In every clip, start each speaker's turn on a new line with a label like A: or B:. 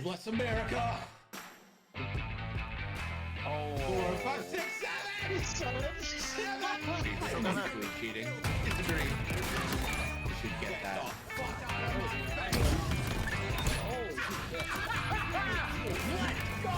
A: bless America.
B: Oh.
A: 4, 5, 6, 7. Cheating. Disagree. You should get that. Let's go!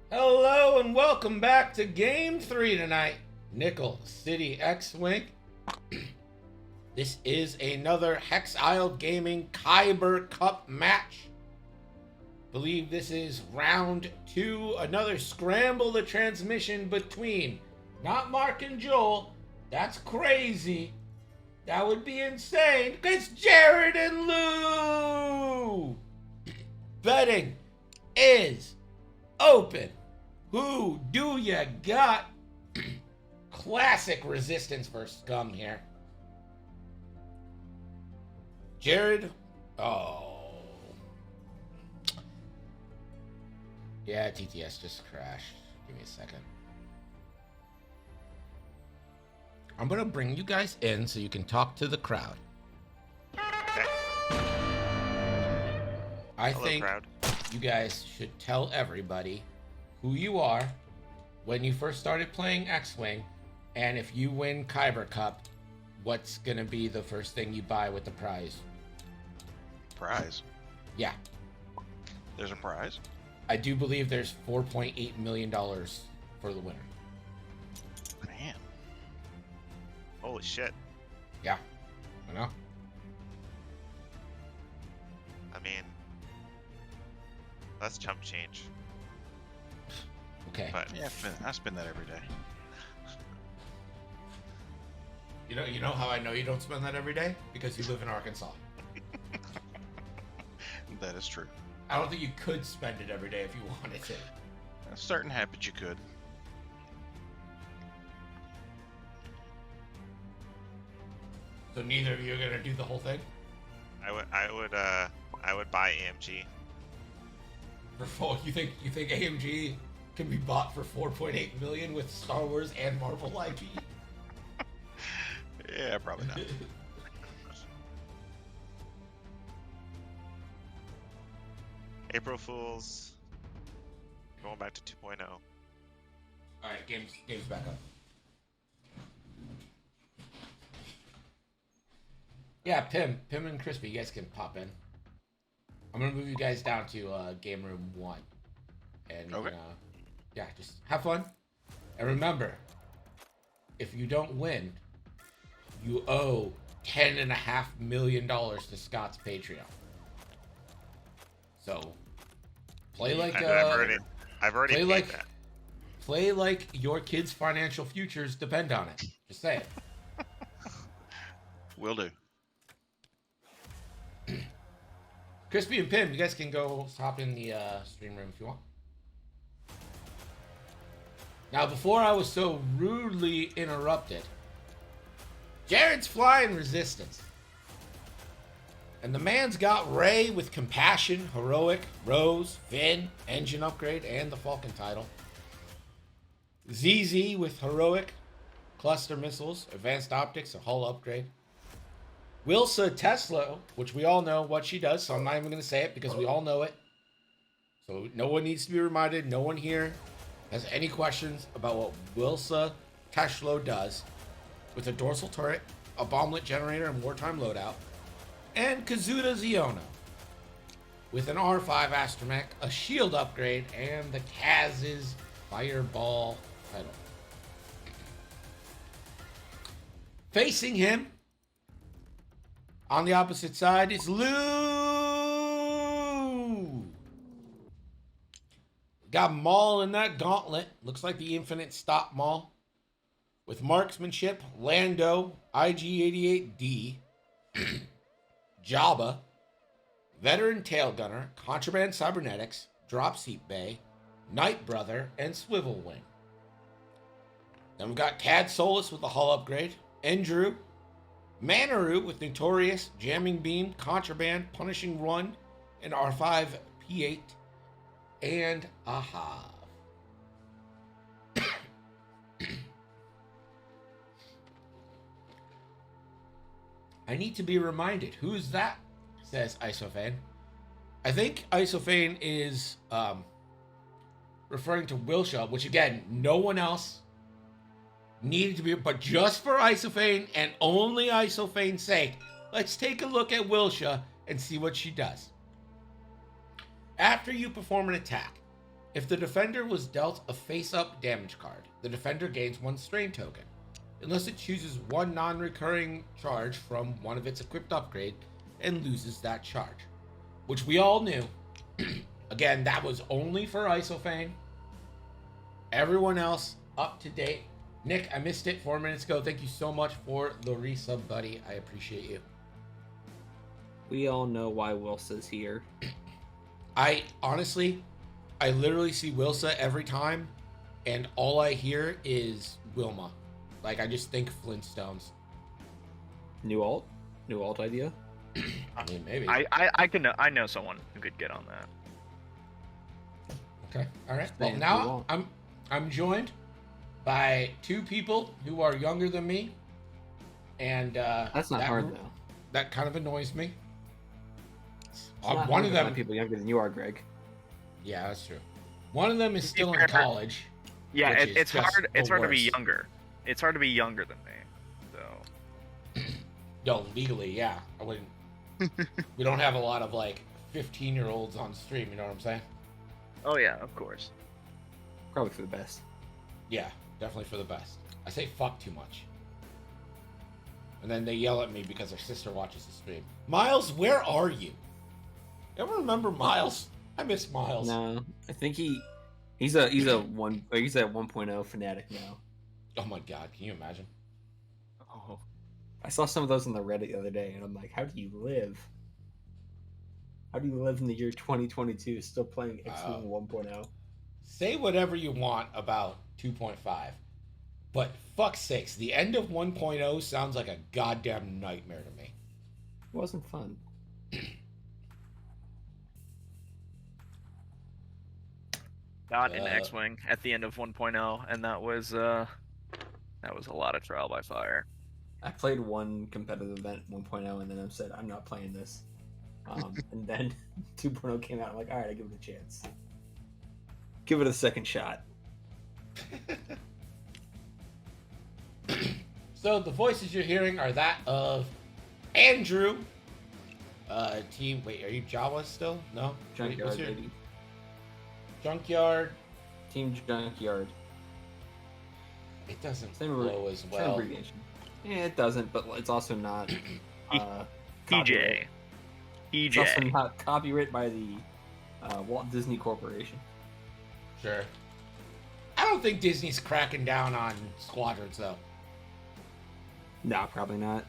A: Hello and welcome back to Game 3 tonight. Nickel City X-Wing. This is another Hex Isle Gaming Kyber Cup match. Believe this is round 2. Another scramble the transmission between not Mark and Joel. That's crazy. That would be insane. It's Jared and Lou. Betting is open. Who do you got? Classic Resistance versus Scum here. Jared. Oh. Yeah, TTS just crashed. Give me a second. I'm going to bring you guys in so you can talk to the crowd.
C: Okay.
A: I
C: Hello,
A: think
C: crowd.
A: you guys should tell everybody who you are, when you first started playing X-Wing, and if you win Kyber Cup, what's going to be the first thing you buy with the prize?
B: Prize?
A: Yeah.
B: There's a prize?
A: I do believe there's $4.8 million for the winner.
B: Man.
C: Holy shit.
A: Yeah. I know.
C: I mean, that's chump change.
A: Okay.
C: But
B: Yeah, I spend that every day.
A: You know how I know you don't spend that every day? Because you live in Arkansas.
B: That is true.
A: I don't think you could spend it every day if you wanted to.
B: A certain habit you could.
A: So neither of you are gonna do the whole thing?
C: I would buy AMG.
A: For full, you think AMG can be bought for 4.8 million with Star Wars and Marvel IP?
B: Yeah, probably not.
C: April Fools. Going back to 2.0.
A: Alright, game's back up. Yeah, Pim and Crispy, you guys can pop in. I'm gonna move you guys down to game room 1. And
B: okay.
A: Yeah, just have fun. And remember, if you don't win, you owe $10.5 million to Scott's Patreon. So play like
C: I've already
A: play
C: paid
A: like
C: that.
A: play like your kids' financial futures depend on it. Just say it.
B: Will do.
A: Crispy and Pim, you guys can go hop in the stream room if you want. Now, before I was so rudely interrupted, Jared's flying Resistance. And the man's got Ray with Compassion, Heroic, Rose, Finn, Engine Upgrade, and the Falcon title. ZZ with Heroic, Cluster Missiles, Advanced Optics, a Hull Upgrade. Wilsa Tesla, which we all know what she does, so I'm not even going to say it because we all know it. So no one needs to be reminded. No one here has any questions about what Wilsa Tesla does with a dorsal turret, a bomblet generator, and wartime loadout. And Kazuda Ziona with an R5 astromech, a shield upgrade, and the Kaz's Fireball title. Facing him on the opposite side is Lou. Got Maul in that gauntlet. Looks like the infinite stop Maul. With marksmanship, Lando, IG-88D, Jabba, Veteran Tail Gunner, Contraband Cybernetics, Dropseat Bay, Night Brother, and Swivel Wing. Then we've got Cad Solus with the hull upgrade, Andrew, Manaru with Notorious, Jamming Beam, Contraband, Punishing Run, and R5 P8, and Aha. I need to be reminded. Who's that? Says Isofane. I think Isofane is referring to Wilsha, which again, no one else needed to be, but just for Isofane and only Isofane's sake, let's take a look at Wilsha and see what she does. After you perform an attack, if the defender was dealt a face-up damage card, the defender gains 1 strain token, unless it chooses 1 non-recurring charge from one of its equipped upgrade and loses that charge, which we all knew. Again, that was only for Isofane. Everyone else up to date. Nick, I missed it 4 minutes ago. Thank you so much for the resub, buddy. I appreciate you.
D: We all know why Wilsa's here.
A: I literally see Wilsa every time, and all I hear is Wilma. Like, I just think Flintstones.
D: New alt idea.
A: I mean, maybe.
E: I know someone who could get on that.
A: Okay. All right. Well,
D: Stand
A: now
D: too
A: I'm joined by 2 people who are younger than me, and
D: That's not hard though.
A: that kind of annoys me.
D: It's not
A: One
D: hard
A: of
D: to find
A: them,
D: people younger than you are, Greg.
A: yeah, that's true. One of them is still in
E: fair.
A: college.
E: Yeah,
A: which is
E: it's
A: just
E: hard. It's
A: the
E: hard to be
A: worst.
E: younger. It's hard to be younger than me. So
A: No, legally, yeah. I wouldn't. We don't have a lot of like 15-year-olds on stream. You know what I'm saying?
E: oh yeah, of course.
D: Probably for the best.
A: Yeah, definitely for the best. I say fuck too much. And then they yell at me because their sister watches the stream. Miles, where are you? Ever remember Miles? I miss Miles.
D: No, I think he's a 1.0 fanatic now.
A: Oh my god, can you imagine?
D: Oh, I saw some of those on the Reddit the other day, and I'm like, how do you live? How do you live in the year 2022 still playing X-Wing 1.0?
A: Say whatever you want about 2.5, but fuck's sakes, the end of 1.0 sounds like a goddamn nightmare to me.
D: It wasn't fun.
E: Got an
A: Uh,
E: X-wing at the end of 1.0, and that was a lot of trial by fire.
D: I played one competitive event 1.0, and then I said, I'm not playing this. And then 2.0 came out. I'm like, all right, I give it a chance. Give it a second shot.
A: So the voices you're hearing are that of Andrew. Team, wait, are you Jawa still? No? Wait,
D: Junkyard,
A: what's your-
D: baby.
A: Junkyard.
D: Team Junkyard.
A: It doesn't
D: Same
A: flow as
D: Same
A: well.
D: abbreviation. Yeah, it doesn't, but it's also not. Copyright.
E: PJ.
D: It's also
E: PJ.
D: not copyright by the Walt Disney Corporation.
A: Sure. I don't think Disney's cracking down on squadrons though.
D: No, probably not.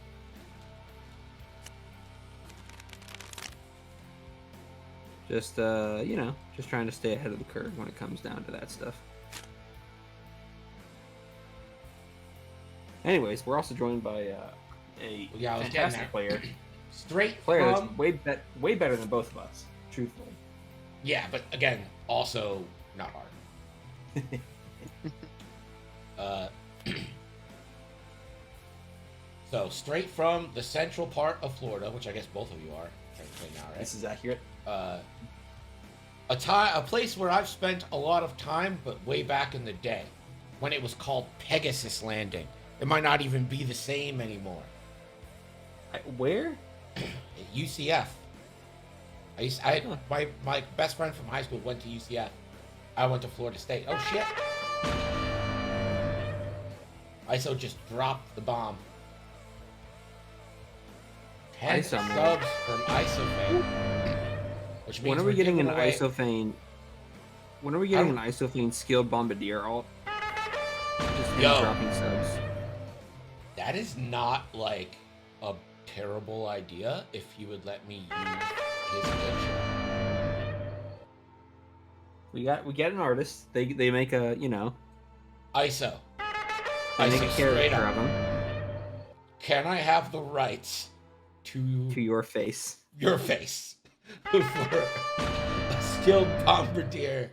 D: Just just trying to stay ahead of the curve when it comes down to that stuff. Anyways, we're also joined by a
A: Yeah, I was getting
D: fantastic
A: there.
D: player.
A: Straight
D: Player
A: from
D: that's way better than both of us, truthfully.
A: yeah, but again, also not hard. So straight from the central part of Florida, which I guess both of you are technically now, right?
D: This is accurate.
A: A place where I've spent a lot of time, but way back in the day, when it was called Pegasus Landing. It might not even be the same anymore.
D: Where?
A: UCF. My best friend from high school went to UCF. I went to Florida State. Oh shit! ISO just dropped the bomb. 10
D: ISO, man.
A: subs from ISOFan. Which means
D: When are
A: we're
D: we getting an
A: giving away-
D: Isophane? When are we getting an Isophane skilled bombardier alt? Just him
A: Yo.
D: dropping subs.
A: That is not like a terrible idea if you would let me use his picture.
D: We get an artist. They make a
A: ISO.
D: they make
A: ISO
D: a
A: straight
D: character
A: up.
D: of him.
A: can I have the rights to
D: your face.
A: your face for a skilled bombardier?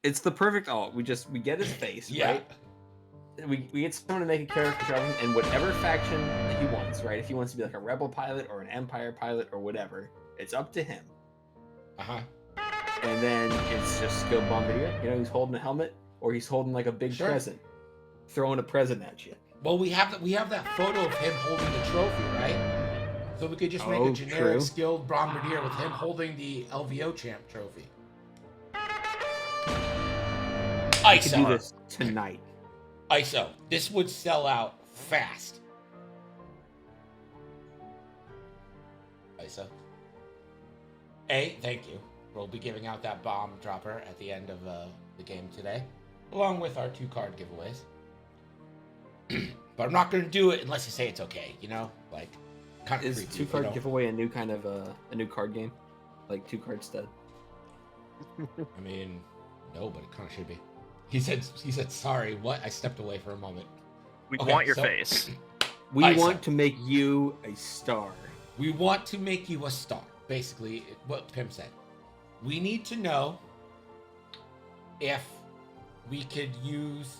D: It's the perfect alt. We get his face,
A: Yeah.
D: right? We get someone to make a character of him in whatever faction that he wants, right? If he wants to be like a rebel pilot or an empire pilot or whatever, it's up to him.
A: Uh-huh.
D: And then it's just skilled bombardier. You know, he's holding a helmet or he's holding like a big
A: Sure.
D: present, throwing a present at you.
A: Well, we have that photo of him holding the trophy, right? So we could just make a generic
D: true.
A: skilled bombardier with him holding the LVO champ trophy.
D: I could do
A: ISO.
D: this tonight.
A: ISO. This would sell out fast. ISO. Thank you. We'll be giving out that bomb dropper at the end of the game today, along with our 2 card giveaways. But I'm not going to do it unless you say it's okay, you know? Like, kind of
D: Is
A: creepy.
D: 2 card giveaway a new kind of a new card game? Like 2 card stud?
A: I mean, no, but it kind of should be. He said, sorry, what? I stepped away for a moment.
E: We
A: Okay,
E: want your
A: so-
E: face.
D: We
A: ISO.
D: want to make you a star.
A: We want to make you a star. Basically, what Pim said. We need to know if we could use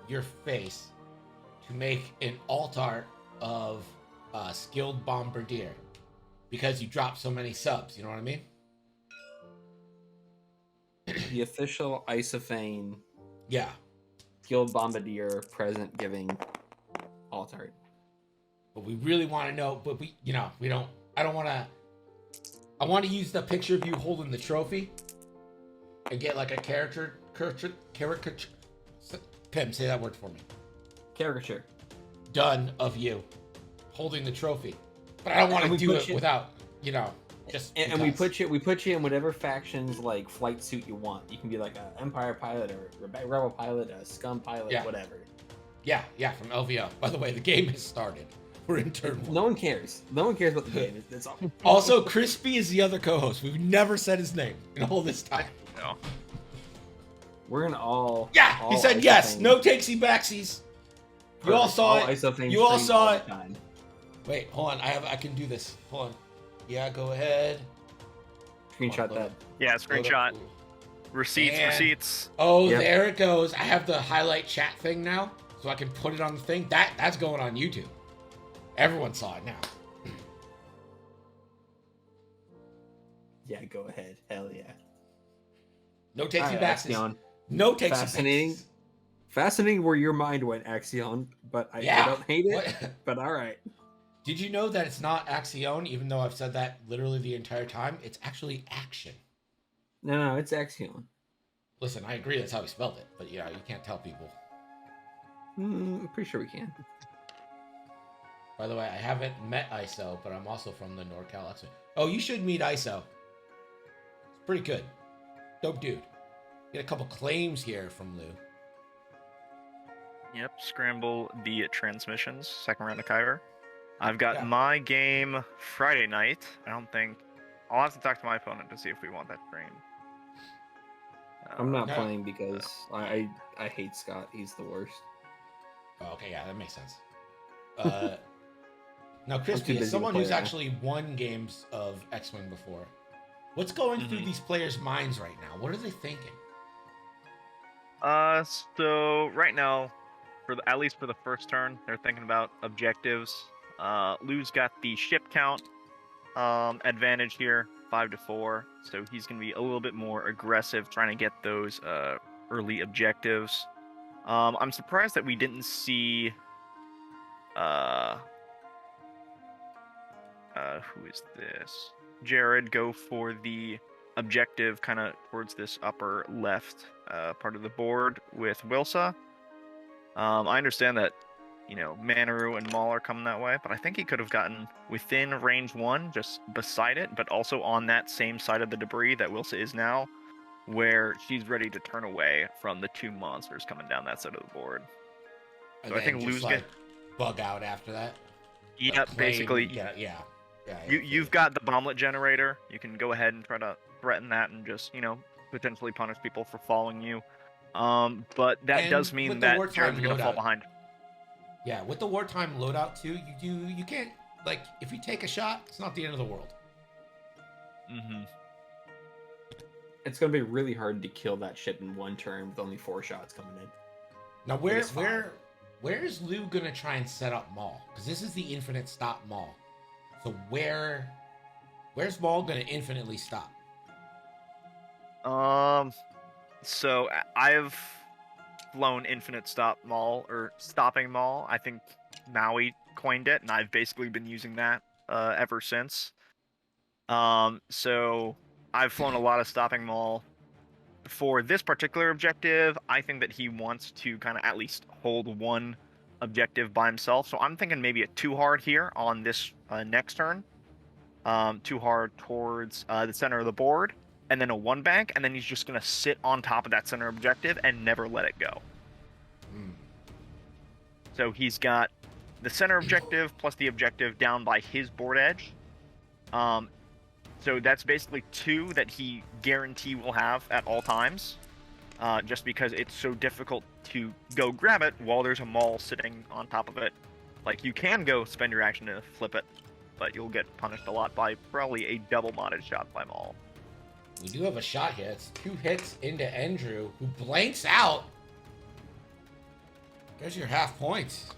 A: your face to make an alt art of a skilled bombardier because you dropped so many subs. You know what I mean?
D: The official Isofane
A: Yeah.
D: skilled bombardier present giving alt art.
A: But we really want to know. But we don't. I don't want to. I want to use the picture of you holding the trophy and get like a caricature. Pim, say that word for me.
D: Caricature.
A: Done of you holding the trophy. But I don't want
D: And
A: to
D: we
A: do
D: put
A: it
D: you-
A: without, just
D: And we
A: because.
D: put you in whatever factions like flight suit you want. You can be like an Empire pilot or Rebel pilot, a Scum pilot,
A: Yeah.
D: whatever.
A: Yeah, from LVO. By the way, the game has started. We're in turn 1.
D: No one cares. No one cares about the game. It's all.
A: Also, Crispy is the other co-host. We've never said his name in all this time.
E: No.
D: We're gonna all.
A: Yeah, he
D: all
A: said yes.
D: Isofane-
A: No takesy backsies. You all
D: Perfect.
A: saw it.
D: Isofane
A: You all
D: stream
A: saw
D: all
A: it.
D: the time.
A: Wait, hold on. I can do this. Hold on. Yeah, go ahead.
D: Screenshot
A: Hold on.
D: that.
E: Yeah, screenshot.
A: Ooh.
E: Receipts,
A: And-
E: receipts.
A: Oh,
D: Yep.
A: there it goes. I have the highlight chat thing now, so I can put it on the thing. That's going on YouTube. Everyone saw it now.
D: Yeah, go ahead. Hell yeah.
A: No takesy
D: Alright,
A: backsies.
D: Axion.
A: No takesy
D: Fascinating.
A: backsies.
D: Fascinating where your mind went, Axion. But I don't hate it.
A: What?
D: But all right.
A: Did you know that it's not Axion, even though I've said that literally the entire time? It's actually action.
D: No, it's Axion.
A: Listen, I agree that's how he spelled it, but you can't tell people.
D: I'm pretty sure we can.
A: By the way, I haven't met ISO, but I'm also from the NorCal X. Oh, you should meet ISO. It's pretty good. Dope dude. Get a couple claims here from Lou.
E: Yep, scramble the transmissions. Second round of Kyber. I've got
A: Yeah.
E: my game Friday night. I'll have to talk to my opponent to see if we want that stream.
D: I'm not
A: No.
D: playing because I hate Scott. He's the worst.
A: Oh, okay, yeah, that makes sense. Now,
D: too
A: Crispy,
D: busy
A: as
D: to
A: someone
D: play
A: who's
D: right now.
A: actually won games of X-Wing before, what's going through
E: Mhm.
A: these players' minds right now? What are they thinking?
E: So right now, at least for the first turn, they're thinking about objectives. Lou's got the ship count advantage here, 5-4. So he's gonna be a little bit more aggressive, trying to get those early objectives. I'm surprised that we didn't see. Who is this? Jared go for the objective kind of towards this upper left part of the board with Wilsa. I understand that, Manaru and Maul are coming that way, but I think he could have gotten within range 1, just beside it, but also on that same side of the debris that Wilsa is now, where she's ready to turn away from the 2 monsters coming down that side of the board.
A: And
E: So I
A: then
E: think
A: just,
E: Lou's
A: bug out after that.
E: Yep,
A: Claim,
E: basically,
A: yeah.
E: You've got the bomblet generator. You can go ahead and try to threaten that and just, potentially punish people for following you. But that
A: And
E: does
A: with
E: mean
A: the
E: that
A: wartime
E: Jared's going to fall
A: loadout-
E: behind.
A: Yeah, with the wartime loadout too, you can't, like, if you take a shot, it's not the end of the world.
E: Mm-hmm.
D: It's gonna be really hard to kill that ship in one turn with only 4 shots coming in.
A: Now,
D: guess five.
A: where is Lou gonna try and set up Maul? Because this is the infinite stop Maul. So where's Maul gonna infinitely stop?
E: So I've flown Infinite Stop Maul, or Stopping Maul. I think Maui coined it, and I've basically been using that ever since. So I've flown a lot of Stopping Maul. For this particular objective, I think that he wants to kind of at least hold one objective by himself. So I'm thinking maybe a 2 hard here on this next turn. 2 hard towards the center of the board, and then a 1 bank, and then he's just going to sit on top of that center objective and never let it go. So he's got the center objective plus the objective down by his board edge. So that's basically 2 that he guarantee will have at all times, just because it's so difficult to go grab it while there's a Maul sitting on top of it. Like, you can go spend your action to flip it, but you'll get punished a lot by probably a double modded shot by Maul.
A: We do have a shot here. It's 2 hits into Andrew, who blanks out. There's your half points.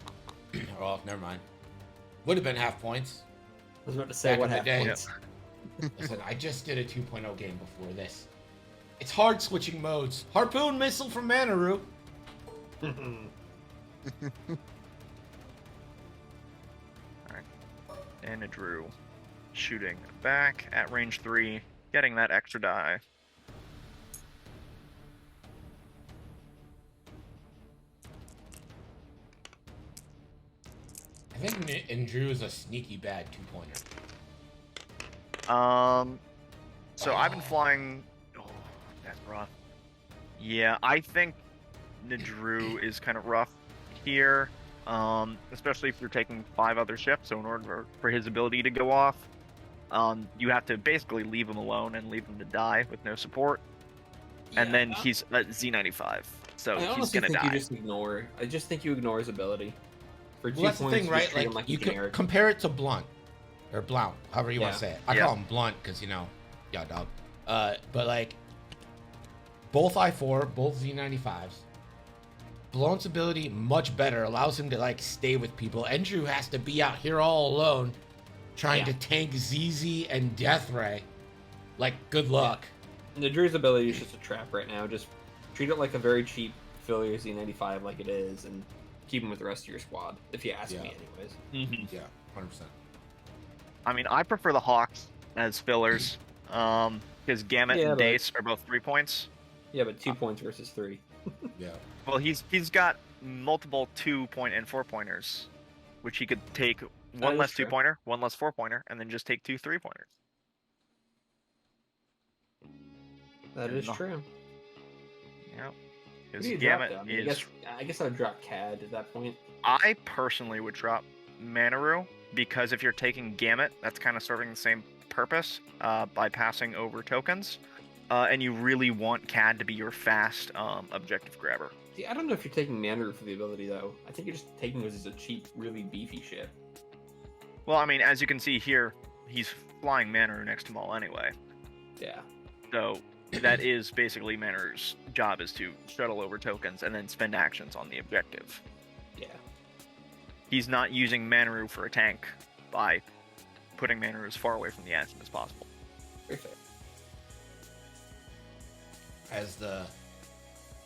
A: Oh, never mind. Would have been half points.
D: I was about to say
A: Back
D: what
A: in the day.
D: happens.
A: Listen, I just did a 2.0 game before this. It's hard switching modes. Harpoon missile from Manaru.
E: And Drew shooting back at range 3, getting that extra die.
A: I think Andrew is a sneaky bad 2-pointer.
E: So I've been flying. Oh, that's rough. Yeah, I think Nadru is kind of rough here, especially if you're taking 5 other ships. So in order for his ability to go off, you have to basically leave him alone and leave him to die with no support. And then he's at Z95, so
D: I
E: he's
D: honestly
E: gonna
D: think
E: die.
D: you just ignore. I just think you ignore his ability. For 2
A: Well, that's the
D: points,
A: thing,
D: you
A: right?
D: just treat him
A: Like,
D: he
A: you
D: generic.
A: compare it to Blunt. Or Blount, however you want
D: Yeah.
A: to say it. I
E: Yeah.
A: call him Blunt because, yeah, dog. But, like, both I4, both Z95s. Blount's ability, much better, allows him to, like, stay with people. Andrew has to be out here all alone trying to tank ZZ and Death Ray. Like, good luck.
D: Nadru's ability is just a trap right now. Just treat it like a very cheap filler Z95 like it is, and keep him with the rest of your squad, if you ask me anyways.
E: Mm-hmm.
A: Yeah, 100%.
E: I mean, I prefer the Hawks as fillers, because Gamut
D: Yeah,
E: and
D: but-
E: Dace are both 3 points.
D: Yeah, but 2 points versus 3.
A: Yeah.
E: Well, he's got multiple 2-point and 4-pointers, which he could take one
D: is
E: less
D: true.
E: 2-pointer, one less 4-pointer, and then just take 2 3-pointers.
D: That is
E: No.
D: true.
E: Yeah,
D: Who
E: because
D: do you drop,
E: Gamut
D: though? I mean,
E: is.
D: I guess I would drop CAD at that point.
E: I personally would drop Manaru, because if you're taking Gamut, that's kind of serving the same purpose by passing over tokens, and you really want CAD to be your fast objective grabber.
D: See, I don't know if you're taking Manaru for the ability, though. I think you're just taking this as a cheap, really beefy ship.
E: Well, I mean, as you can see here, he's flying Manaru next to Maul anyway.
D: Yeah.
E: So that is basically Manaru's job, is to shuttle over tokens and then spend actions on the objective.
D: Yeah.
E: He's not using Manaru for a tank by putting Manaru as far away from the action as possible.
D: Very fair.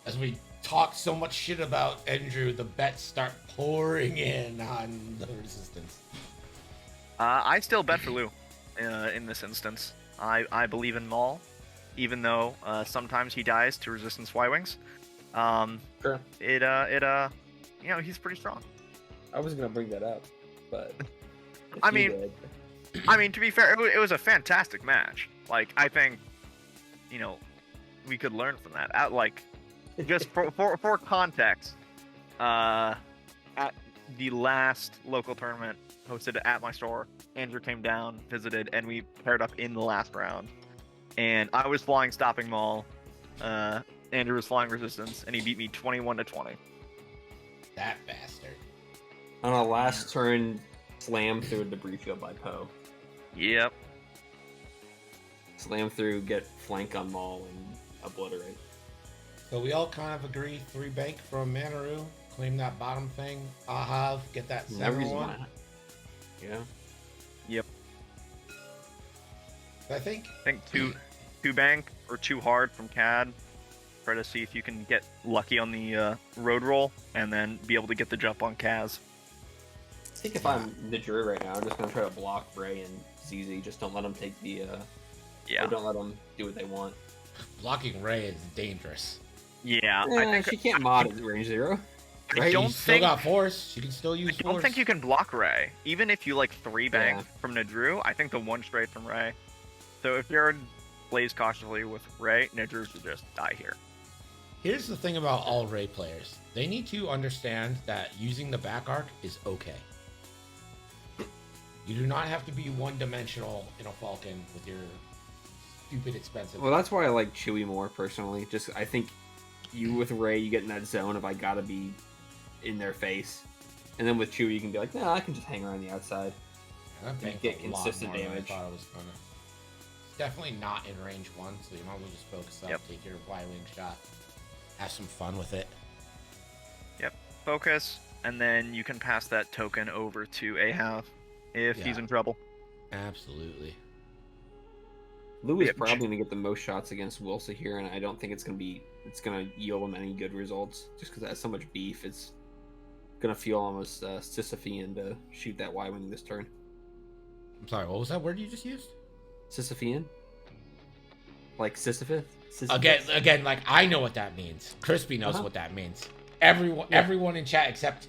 A: As we talk so much shit about Andrew, the bets start pouring in on the Resistance.
E: I still bet for Lou in this instance. I believe in Maul, even though sometimes he dies to Resistance Y-Wings.
D: Sure.
E: He's pretty strong.
D: I was gonna bring that up, but if
E: I
D: you
E: mean-
D: did-
E: I mean, to be fair, it was a fantastic match. Like, I think, we could learn from that. Just for context, at the last local tournament hosted at my store, Andrew came down, visited, and we paired up in the last round. And I was flying Stopping Maul, Andrew was flying Resistance, and he beat me 21-20.
A: That bastard.
D: On a last turn, slam through a debris field by Poe.
E: Yep.
D: Slam through, get flank on Maul, and obliterate.
A: So we all kind of agree 3 bank from Manaru, claim that bottom thing, Ahav, get that
D: No
A: center
D: reason
A: one.
D: why. Yeah.
E: Yep.
A: I think
E: I think two bank or too hard from CAD. Try to see if you can get lucky on the road roll and then be able to get the jump on Kaz.
D: I think if I'm Nijiru right now, I'm just gonna try to block Ray and ZZ. Just don't let them take the.
E: Yeah.
D: Or don't let them do what they want.
A: blocking Ray is dangerous.
E: Yeah.
D: I think she can't mod at range 0.
E: I
D: Right?
E: don't
A: She's still
E: think.
A: got force. She can still use
E: I don't
A: force.
E: think you can block Ray. Even if you like 3 bank
D: Yeah.
E: from Nadru, I think the 1 straight from Ray. So if Jared plays cautiously with Ray, Nadru should just die here.
A: Here's the thing about all Ray players. They need to understand that using the back arc is okay. You do not have to be one-dimensional in a Falcon with your stupid expensive.
D: Well, that's why I like Chewie more personally. Just I think you with Ray, you get in that zone of I gotta be in their face, and then with Chewie, you can be like, nah, I can just hang around the outside.
A: That banked
D: get
A: a lot
D: consistent
A: more than
D: damage.
A: I thought it was gonna. It's definitely not in range 1, so you might as well just focus up,
E: Yep.
A: take your Y-wing shot, have some fun with it.
E: Focus, and then you can pass that token over to Ahav if he's
A: Yeah.
E: in trouble.
A: Absolutely.
D: Lou is
E: Yep.
D: probably gonna get the most shots against Wilsa here, and I don't think it's gonna yield him any good results. Just because it has so much beef, it's gonna feel almost Sisyphean to shoot that Y-wing this turn.
A: I'm sorry, what was that word you just used?
D: Sisyphean, like Sisyphus.
A: Again, like I know what that means. Crispy knows
D: Uh-huh.
A: what that means. Everyone,
D: Yeah.
A: everyone in chat except,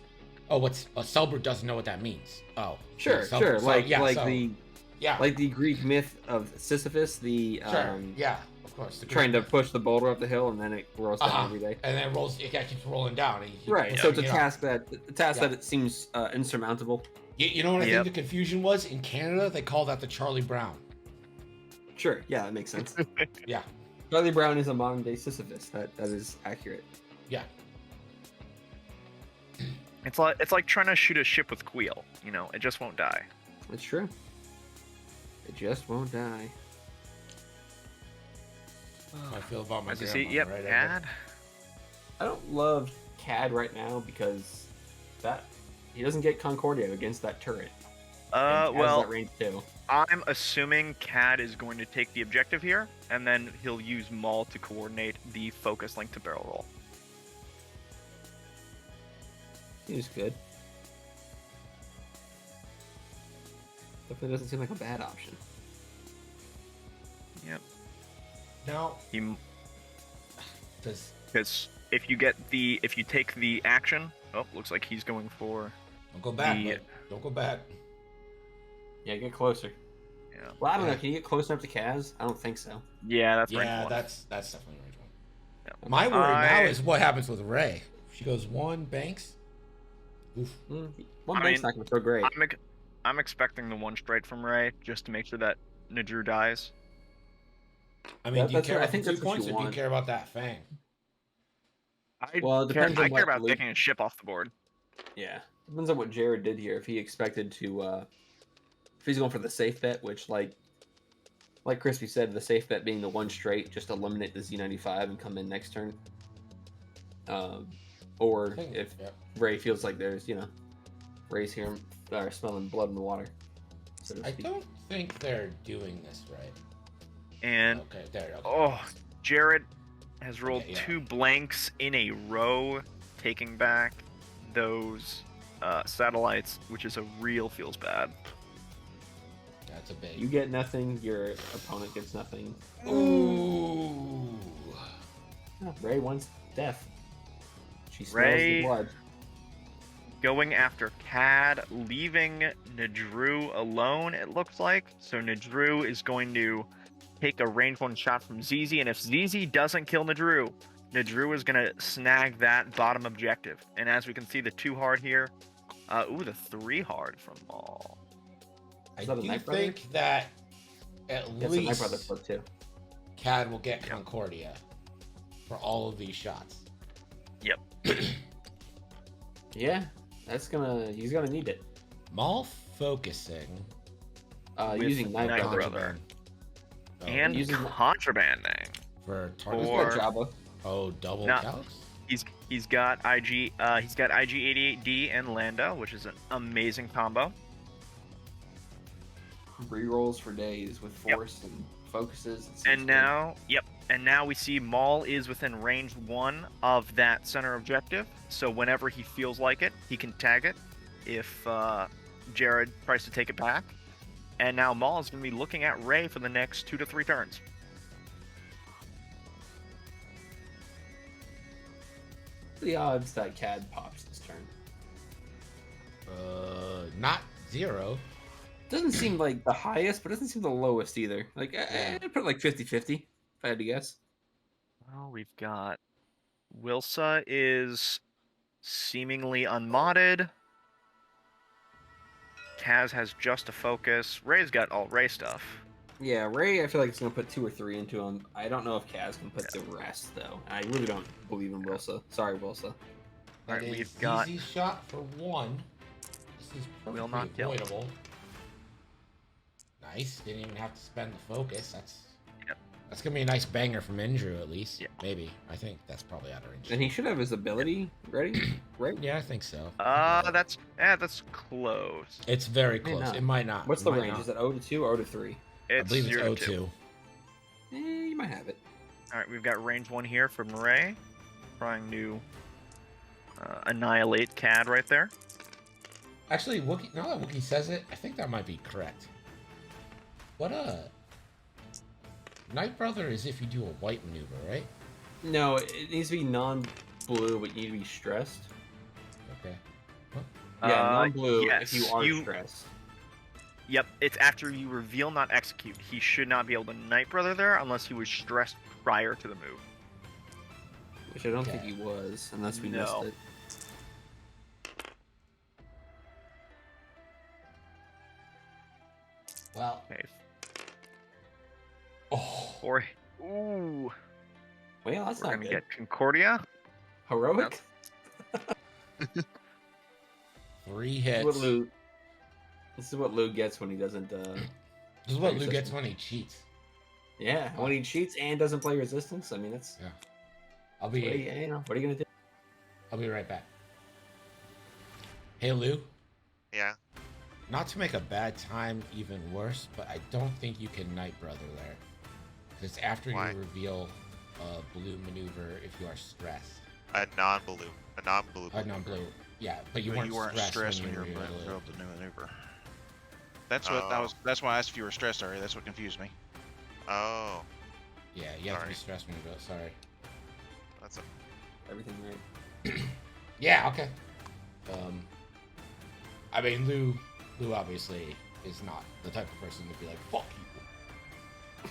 A: Selbert doesn't know what that means. Oh,
D: Sure,
A: yeah, Selbert-
D: sure.
A: so,
D: Like
A: yeah,
D: like
A: so-
D: the
A: yeah,
D: like the Greek myth of Sisyphus, the
A: sure, yeah, of course. the
D: trying to
A: Greek-
D: push the boulder up the hill and then it rolls down
A: Uh-huh.
D: every day.
A: and then it keeps rolling down. And he keeps
D: Right.
A: pushing
D: So it's a
A: it up.
D: task
A: Yeah.
D: that it seems insurmountable.
A: You know what I
E: Yep.
A: think the confusion was? In Canada, they call that the Charlie Brown.
D: Sure. Yeah, that makes sense.
A: Yeah,
D: Charlie Brown is a modern day Sisyphus. That is accurate.
A: yeah.
E: It's like trying to shoot a ship with Queel. You know, it just won't die.
D: It's true. It just won't die.
A: How I feel about my
E: As you
A: grandma,
E: see, yep,
A: right?
E: CAD.
D: I don't love CAD right now because he doesn't get Concordia against that turret. And has
E: Well,
D: that range too.
E: I'm assuming CAD is going to take the objective here, and then he'll use Maul to coordinate the focus link to barrel roll.
D: Seems good. Definitely doesn't seem like a bad option.
E: Yep.
A: Now,
E: He
A: does
E: Because if you take the action, oh, looks like he's going for.
A: don't go back,
E: The-
A: bud. Don't go back.
D: Yeah, get closer.
E: Yeah,
D: Well, I don't know. Can you get close enough to Kaz? I don't think so.
E: yeah, that's range
A: Yeah,
E: 1.
A: that's definitely range 1.
E: Yeah.
A: My worry now
E: I-
A: is what happens with Ray. She goes 1 banks. Oof.
D: One
E: I
D: bank's
E: mean,
D: not going to throw great.
E: I'm expecting the 1 straight from Ray just to make sure that Nadru dies.
A: I mean, do you
D: That's
A: care
D: what- I
A: about
D: think
A: the 2
D: that's what
A: points,
D: you
A: or do you
D: want.
A: care about that fang?
D: Well, it depends on
E: I care
D: what
E: about
D: Luke-
E: taking a ship off the board.
D: Yeah, depends on what Jared did here. If he expected to, if he's going for the safe bet, which like Crispy said, the safe bet being the 1 straight, just eliminate the Z95 and come in next turn. Or if
A: Yep.
D: Ray feels like there's, Ray's here or smelling blood in the water. So to
A: I
D: speak.
A: don't think they're doing this right.
E: And
A: Okay, there. Okay.
E: oh, Jared has rolled
A: Okay, yeah.
E: 2 blanks in a row, taking back those satellites, which is a real feels bad.
A: That's a big.
D: You get nothing, your opponent gets nothing.
A: Ooh.
D: Oh, Ray wants death. She smells
E: Ray-
D: the blood.
E: Going after CAD, leaving Nadru alone, it looks like. So Nadru is going to take a range 1 shot from ZZ, and if ZZ doesn't kill Nadru, Nadru is going to snag that bottom objective. And as we can see, the 2 hard here. The 3 hard from Maul.
A: I
D: Is that a
A: do
D: Night Brother?
A: think that at
D: Yes, my brother
A: least
D: flip too.
A: CAD will get Concordia for all of these shots.
E: Yep.
D: Yeah, He's gonna need it.
A: Maul focusing.
E: With
D: Using Night
E: Night
D: Brother.
E: Brother.
A: Oh,
E: And
D: using-
E: contrabanding.
A: for
D: He's
A: target.
E: Or-
D: got Jabba.
A: Oh, double
E: Now-
A: calcs?
E: He's got IG 88D and Lando, which is an amazing combo.
D: Rerolls for days with
E: Yep.
D: force and focuses. It seems
E: And
D: good.
E: now, and now we see Maul is within range 1 of that center objective. So whenever he feels like it, he can tag it if Jared tries to take it back. And now Maul is going to be looking at Rey for the next 2 to 3 turns.
D: the odds that Cad pops this turn.
A: Not 0.
D: Doesn't seem like the highest, but doesn't seem the lowest either. Like, I'd put it like 50-50, if I had to guess.
E: Well, we've got Wilsa is seemingly unmodded. Kaz has just a focus. Ray's got all Ray stuff.
D: Yeah, Ray, I feel like it's going to put 2 or 3 into him. I don't know if Kaz can put the rest, though. I really don't believe in Wilsa. Sorry, Wilsa.
A: That
E: Alright,
A: is
E: we've got-
A: easy shot for 1. This is
E: Will
A: perfectly
E: not kill.
A: avoidable. Nice. Didn't even have to spend the focus. That's gonna be a nice banger from Andrew at least.
E: Yeah.
A: Maybe. I think that's probably out of range.
D: And he should have his ability ready, right?
A: Yeah, I think so.
E: That's close.
A: It's very
D: May
A: close.
D: not.
A: It might not.
D: What's
A: It
D: the
A: might
D: range?
A: not.
D: Is it 0 to 2 or 0 to 3?
A: I believe it's
E: 0 to 2.
A: 0-2.
D: You might have it.
E: All right, we've got range 1 here from Ray, trying to annihilate Cad right there.
A: Actually, Wookie, now that Wookie says it, I think that might be correct. What Night Brother is if you do a white maneuver, right?
D: No, it needs to be non-blue, but you need to be stressed.
A: Okay.
D: Yeah, non-blue
E: yes,
D: if you are stressed.
E: Yep, it's after you reveal, not execute. He should not be able to Night Brother there unless he was stressed prior to the move.
D: Which I don't think
A: Okay.
D: he was, unless we
E: No.
D: missed it.
A: Well.
E: Okay.
A: Oh.
E: Or ooh,
D: Well, that's
E: we're
D: not
E: gonna
D: good.
E: get Concordia.
D: Heroic?
A: 3
D: This
A: hits.
D: is what Lou. This is what Lou gets when he doesn't.
A: This is what
D: Very
A: Lou gets
D: system.
A: when he cheats.
D: Yeah, when he cheats and doesn't play resistance. I mean, that's.
A: I'll
D: What are
A: be
D: what are you gonna do?
A: I'll be right back. Hey Lou,
C: Yeah.
A: not to make a bad time even worse, but I don't think you can Night Brother there. 'Cause it's after
C: Why?
A: you reveal a blue maneuver if you are stressed.
C: A non-blue. A non-blue.
A: Non-blue. Yeah, but you
B: But
A: weren't, stressed when you
B: were
A: revealed it.
B: built the new maneuver. That's what that
C: Oh.
B: was. That's why I asked if you were stressed already. That's what confused me.
C: Oh,
A: Yeah, you have to be
C: Sorry.
A: stressed when you reveal it. Sorry.
C: that's a.
D: Everything right.
A: Yeah, okay. I mean, Lou obviously is not the type of person to be like, fuck you.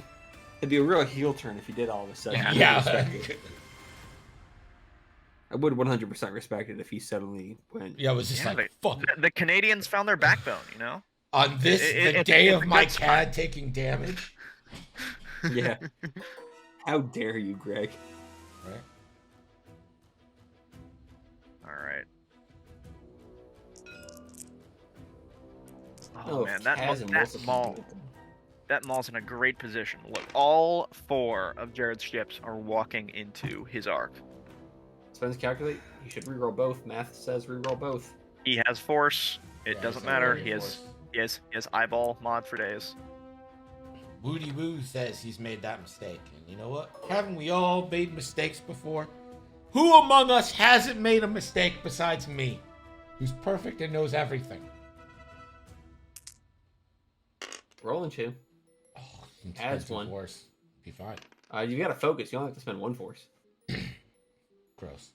D: It'd be a real heel turn if he did all of a sudden. I would
A: Yeah.
D: respect it. I would 100% respect it if he suddenly went.
A: Yeah, it was just
E: Yeah,
A: like, fuck.
E: The Canadians found their backbone, you know.
A: On this, the
E: It's
A: day
E: a
A: of my
E: good spot.
A: CAD taking damage.
D: Yeah. How dare you, Greg?
A: Right?
E: All right.
D: Oh,
E: Oh man, that
D: Kaz and Wilson
E: mall.
D: can do it.
E: That mall's in a great position. Look, all 4 of Jared's ships are walking into his arc.
D: Spends calculate. You should reroll both. Math says reroll both.
E: He has force. It
A: Yeah,
E: doesn't
A: he's
E: matter.
A: already
E: He has,
A: forced.
E: he has he has eyeball mod for days.
A: Woody Woo says he's made that mistake. And you know what? Haven't we all made mistakes before? Who among us hasn't made a mistake besides me? Who's perfect and knows everything?
D: Rolling two.
A: Oh,
D: Adds
A: expensive
D: one.
A: Force. Be fine.
D: You gotta focus. You only have to spend 1 force.
A: Gross.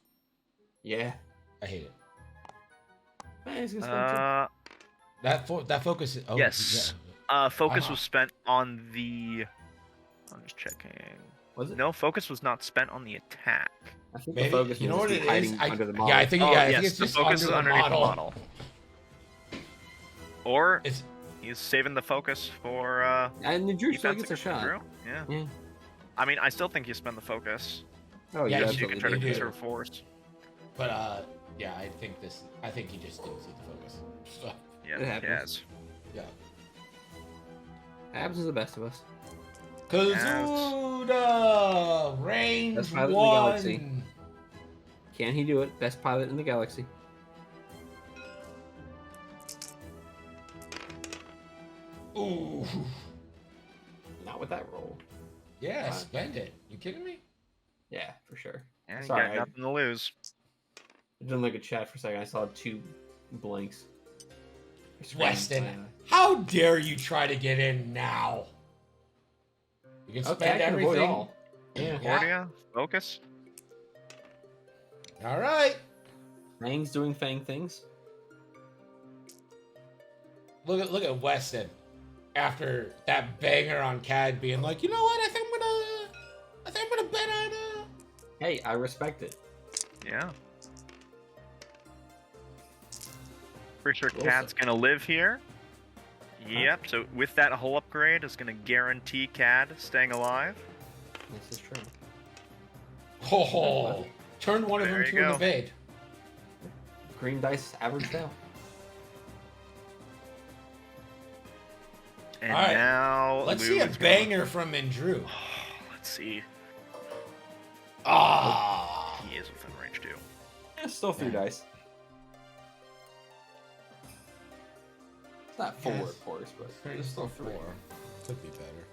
D: Yeah.
A: I hate it.
D: He's gonna spend two.
A: That focus is... Oh,
E: Yes.
A: yeah.
E: Focus
A: Ah.
E: was spent on the. I'm just checking.
D: Was it?
E: No, focus was not spent on the attack.
D: I think
A: Maybe,
D: the focus
A: you know
D: means
A: what
D: he's
A: it is?
D: hiding under the model.
A: Yeah, I think,
E: Oh,
A: yeah, I
E: yes,
A: think it's
E: the
A: just
E: focus is
A: under
E: underneath
A: the
E: the
A: model.
E: model. Or
A: It's,
E: he's saving the focus for
D: And the Drew still
E: defense
D: gets a
E: against
D: shot.
E: Drew. Yeah.
D: Yeah.
E: I mean, I still think you spend the focus.
D: Oh,
A: Yeah,
D: yeah,
A: you
E: So you can try to
A: do.
E: conserve force.
A: but Yeah, I think he just didn't see the focus. So,
E: Yeah,
D: It happens.
E: Kaz.
A: yeah.
D: Abs is the best of us.
A: Kazuda! Range
D: Best pilot in the galaxy.
A: 1!
D: Can he do it? Best pilot in the galaxy.
A: Ooh.
D: Not with that roll.
A: Yeah, spend it. You kidding me?
D: Yeah, for sure.
E: Yeah, you
D: Sorry,
E: got nothing to lose.
D: I didn't look at chat for a second. I saw 2 blanks.
A: Weston, how dare you try to get in now? You can
D: Okay, I
A: spend
D: can avoid
A: everything.
D: all. Yeah.
E: Cordia, focus.
A: All right.
D: Fang's doing Fang things.
A: Look at Weston after that banger on CAD being like, you know what? I think I'm gonna bet on.
D: Hey, I respect it.
E: Yeah. Pretty sure
D: Wilson.
E: Cad's gonna live here. Yep, so with that whole upgrade, it's gonna guarantee Cad staying alive.
D: This is true.
A: Oh, turn one of
E: There
A: them
E: you
A: to an
E: go.
A: evade.
D: Green dice, average fail.
E: And
A: All right,
E: now
A: Let's
E: Lou
A: see a
E: is
A: banger from Indrew.
E: Gonna... Let's see.
A: Ah.
E: He is within range too.
D: Still 3
A: Yeah.
D: dice. It's not 4,
A: Yes.
D: of course, but
A: It's still 4. Could be better.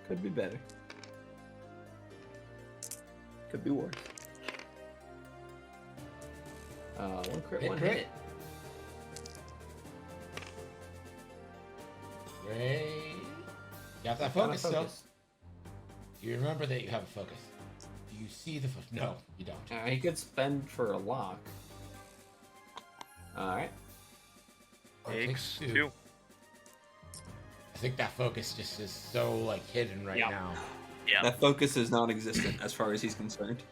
D: could be better. Could be worse. 1 crit,
A: Hit
D: 1
A: crit.
D: hit.
A: Great. You got that focus still. Do you remember that you have a focus? Do you see the focus? No, you don't.
D: He could spend for a lock. Alright.
E: Takes
A: Takes
E: 2.
A: I think that focus just is so like hidden right
D: Yeah.
A: now.
E: Yeah.
D: That focus is non-existent as far as he's concerned.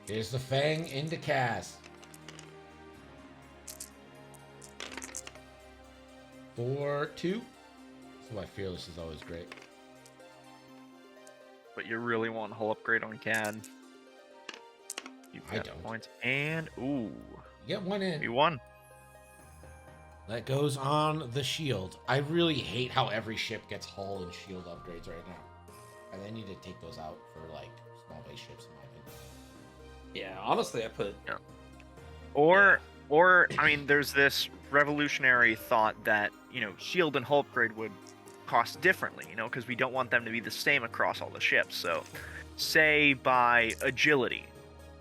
A: Here's the Fang into Kaz. 4-2. So my fearless is always great.
E: But you really want a whole upgrade on Cad. You've
A: I
E: got
A: don't.
E: points. And ooh,
A: You get one in.
E: we won.
A: That goes on the shield. I really hate how every ship gets hull and shield upgrades right now. And they need to take those out for like small base ships in my opinion.
D: Yeah, honestly, I put...
E: Or I mean, there's this revolutionary thought that shield and hull upgrade would cost differently, because we don't want them to be the same across all the ships. So, say by agility,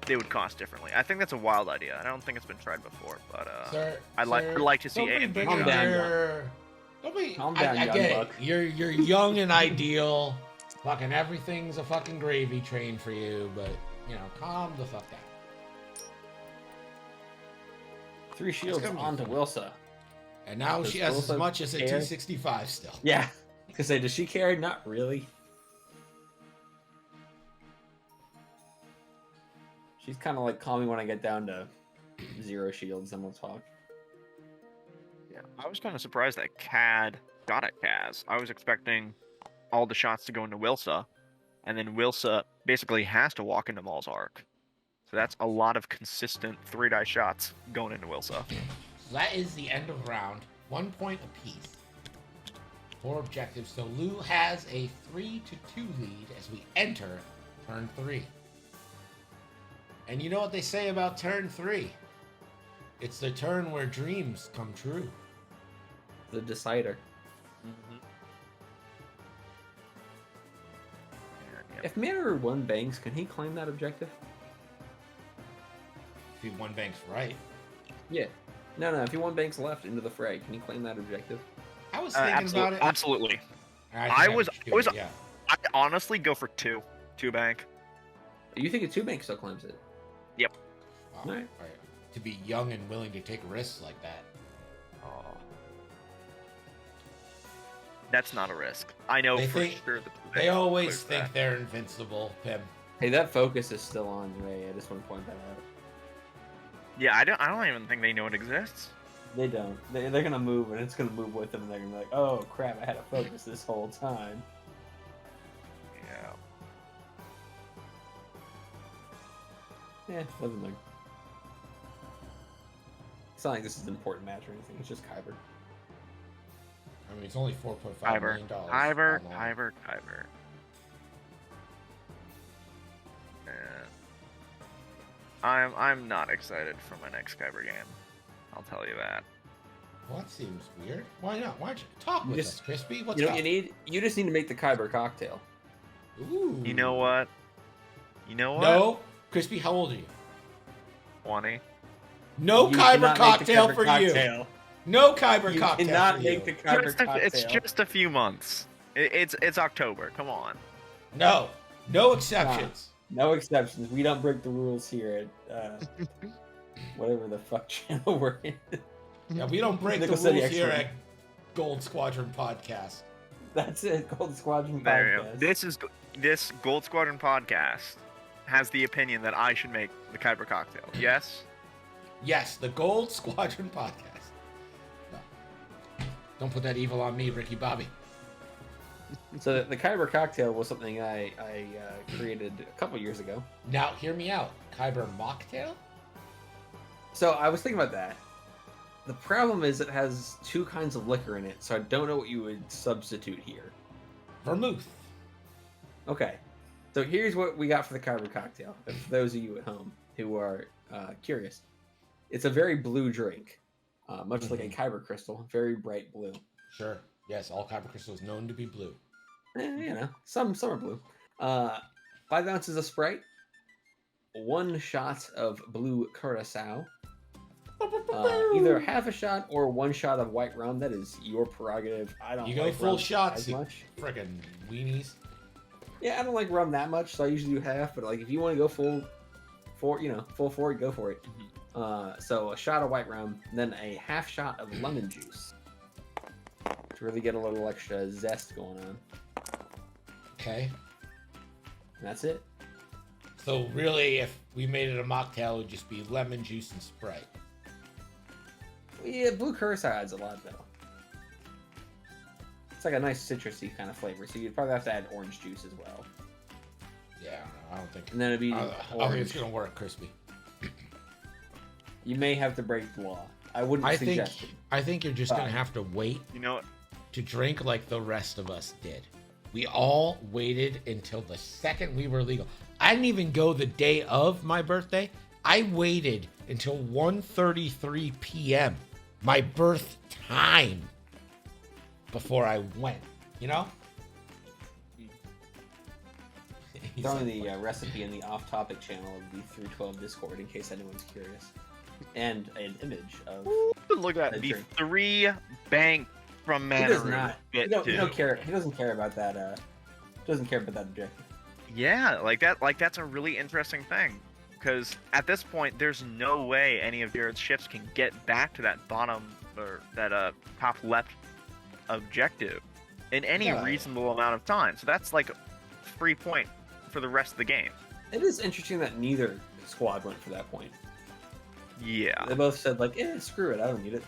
E: they would cost differently. I think that's a wild idea. I don't think it's been tried before, but
A: Sir,
E: I'd like to see
A: don't
E: A
A: be
E: and B
A: bringing
D: Calm down,
A: your... Don't be...
D: Calm down,
A: I
D: young
A: get
D: buck.
A: it. You're young and ideal. Fucking everything's a fucking gravy train for you, but, calm the fuck down.
D: 3 shields
A: gonna be
D: onto
A: fun.
D: Wilsa.
A: And now
D: Does
A: she has as
D: Wilson
A: much as a
D: care?
A: T65 still.
D: Yeah. Because say, does she carry? Not really. She's kind of like, call me when I get down to 0 shields, then we'll talk.
E: Yeah, I was kind of surprised that Cad got at Kaz. I was expecting all the shots to go into Wilsa, and then Wilsa basically has to walk into Maul's arc. So that's a lot of consistent 3-die shots going into Wilsa.
A: So that is the end of round. 1 point apiece. 4 objectives. So Lou has a 3-2 lead as we enter turn 3. And you know what they say about turn 3? It's the turn where dreams come true.
D: The decider. If Mirror 1 bangs, can he claim that objective?
A: If he one banks right.
D: Yeah. No, if he 1 banks left into the fray, can he claim that objective?
A: I was thinking about it.
E: Absolutely.
A: I think
E: was-
A: should do
E: I was-
A: it, yeah.
E: I honestly go for 2 bank.
D: You think a 2 bank still claims it?
A: Wow.
D: Alright.
A: All right. To be young and willing to take risks like that.
E: Oh. That's not a risk. I know
A: They
E: for
A: think-
E: sure that
A: They always
E: clears
A: think
E: that.
A: they're invincible, Pim.
D: Hey, that focus is still on Ray. I just want to point that out.
E: Yeah, I don't even think they know it exists.
D: They don't. They're gonna move, and it's gonna move with them, and they're gonna be like, "Oh crap! I had a focus this whole time."
E: Yeah.
D: Yeah, doesn't look. It's not like this is an important match or anything. It's just Kyber.
A: I mean, it's only $4.5
E: Kyber,
A: million.
E: Kyber,
A: online.
E: Kyber. I'm not excited for my next Kyber game. I'll tell you that.
A: Well, that seems weird. Why not? Why don't you talk with
D: Just-
A: us, Crispy? What's
D: You know
A: up?
D: what you need? You just need to make the Kyber cocktail.
A: Ooh.
E: You know what?
A: No, Crispy, how old are you?
E: 20.
A: No
D: You
A: Kyber
D: cannot make the
A: cocktail
D: Kyber
A: for you.
D: cocktail.
A: No Kyber
D: You
A: cocktail
D: cannot
A: for
D: make the
A: you.
D: Kyber cocktail.
E: It's just a few months. It's October. Come on.
A: No exceptions.
D: No exceptions. We don't break the rules here at whatever the fuck channel we're in.
A: Yeah, we don't break the
D: Nickel
A: rules
D: City
A: here
D: X-Men.
A: at Gold Squadron Podcast.
D: That's it. Gold Squadron
E: There you
D: podcast.
E: go. This Gold Squadron podcast has the opinion that I should make the Kyber cocktail. Yes.
A: Yes, the Gold Squadron Podcast. No. Don't put that evil on me, Ricky Bobby.
D: So the Kyber cocktail was something I created a couple years ago.
A: Now, hear me out. Kyber mocktail?
D: So I was thinking about that. The problem is it has two kinds of liquor in it, so I don't know what you would substitute here.
A: Vermouth.
D: Okay, so here's what we got for the Kyber cocktail. For those of you at home who are curious, it's a very blue drink, much like a Kyber crystal, very bright blue.
A: Sure. Yes, all Kyber crystal is known to be blue.
D: You know, some are blue. 5 ounces of Sprite, 1 shot of blue curacao, either half a shot or 1 shot of white rum. That is your prerogative. I don't.
A: You go
D: like
A: full
D: rum
A: shots,
D: as
A: you
D: much.
A: friggin' weenies.
D: Yeah, I don't like rum that much, so I usually do half. But like, if you want to go full for it, go for it. So a shot of white rum, then a half shot of lemon juice to really get a little extra zest going on.
A: Okay.
D: And that's it.
A: So really, if we made it a mocktail, it would just be lemon juice and Sprite.
D: Yeah, blue curacao adds a lot though. It's like a nice citrusy kind of flavor, so you'd probably have to add orange juice as well.
A: Yeah, I don't think.
D: And then it'd be
A: I don't think
D: orange.
A: it's gonna work, Crispy.
D: You may have to break the law. I wouldn't suggest it.
A: I think you're just gonna
D: Fine.
A: have to wait
E: You know what?
A: to drink like the rest of us did. We all waited until the second we were legal. I didn't even go the day of my birthday. I waited until 1:33 p.m. my birth time before I went. You know? He's
D: Throwing
A: like,
D: the recipe in the off-topic channel of the 312 Discord in case anyone's curious, and an image of.
E: Look at
D: the
E: the
D: drink.
E: 3 bank from
D: He does
E: Mandarin.
D: not. He don't care. He doesn't care about that. Doesn't care about that objective.
E: Yeah, that's a really interesting thing. Because at this point, there's no way any of Jared's ships can get back to that bottom or that top left objective in any
D: Yeah.
E: reasonable amount of time. So that's like a free point for the rest of the game.
D: It is interesting that neither squad went for that point.
E: Yeah.
D: They both said like, screw it, I don't need it.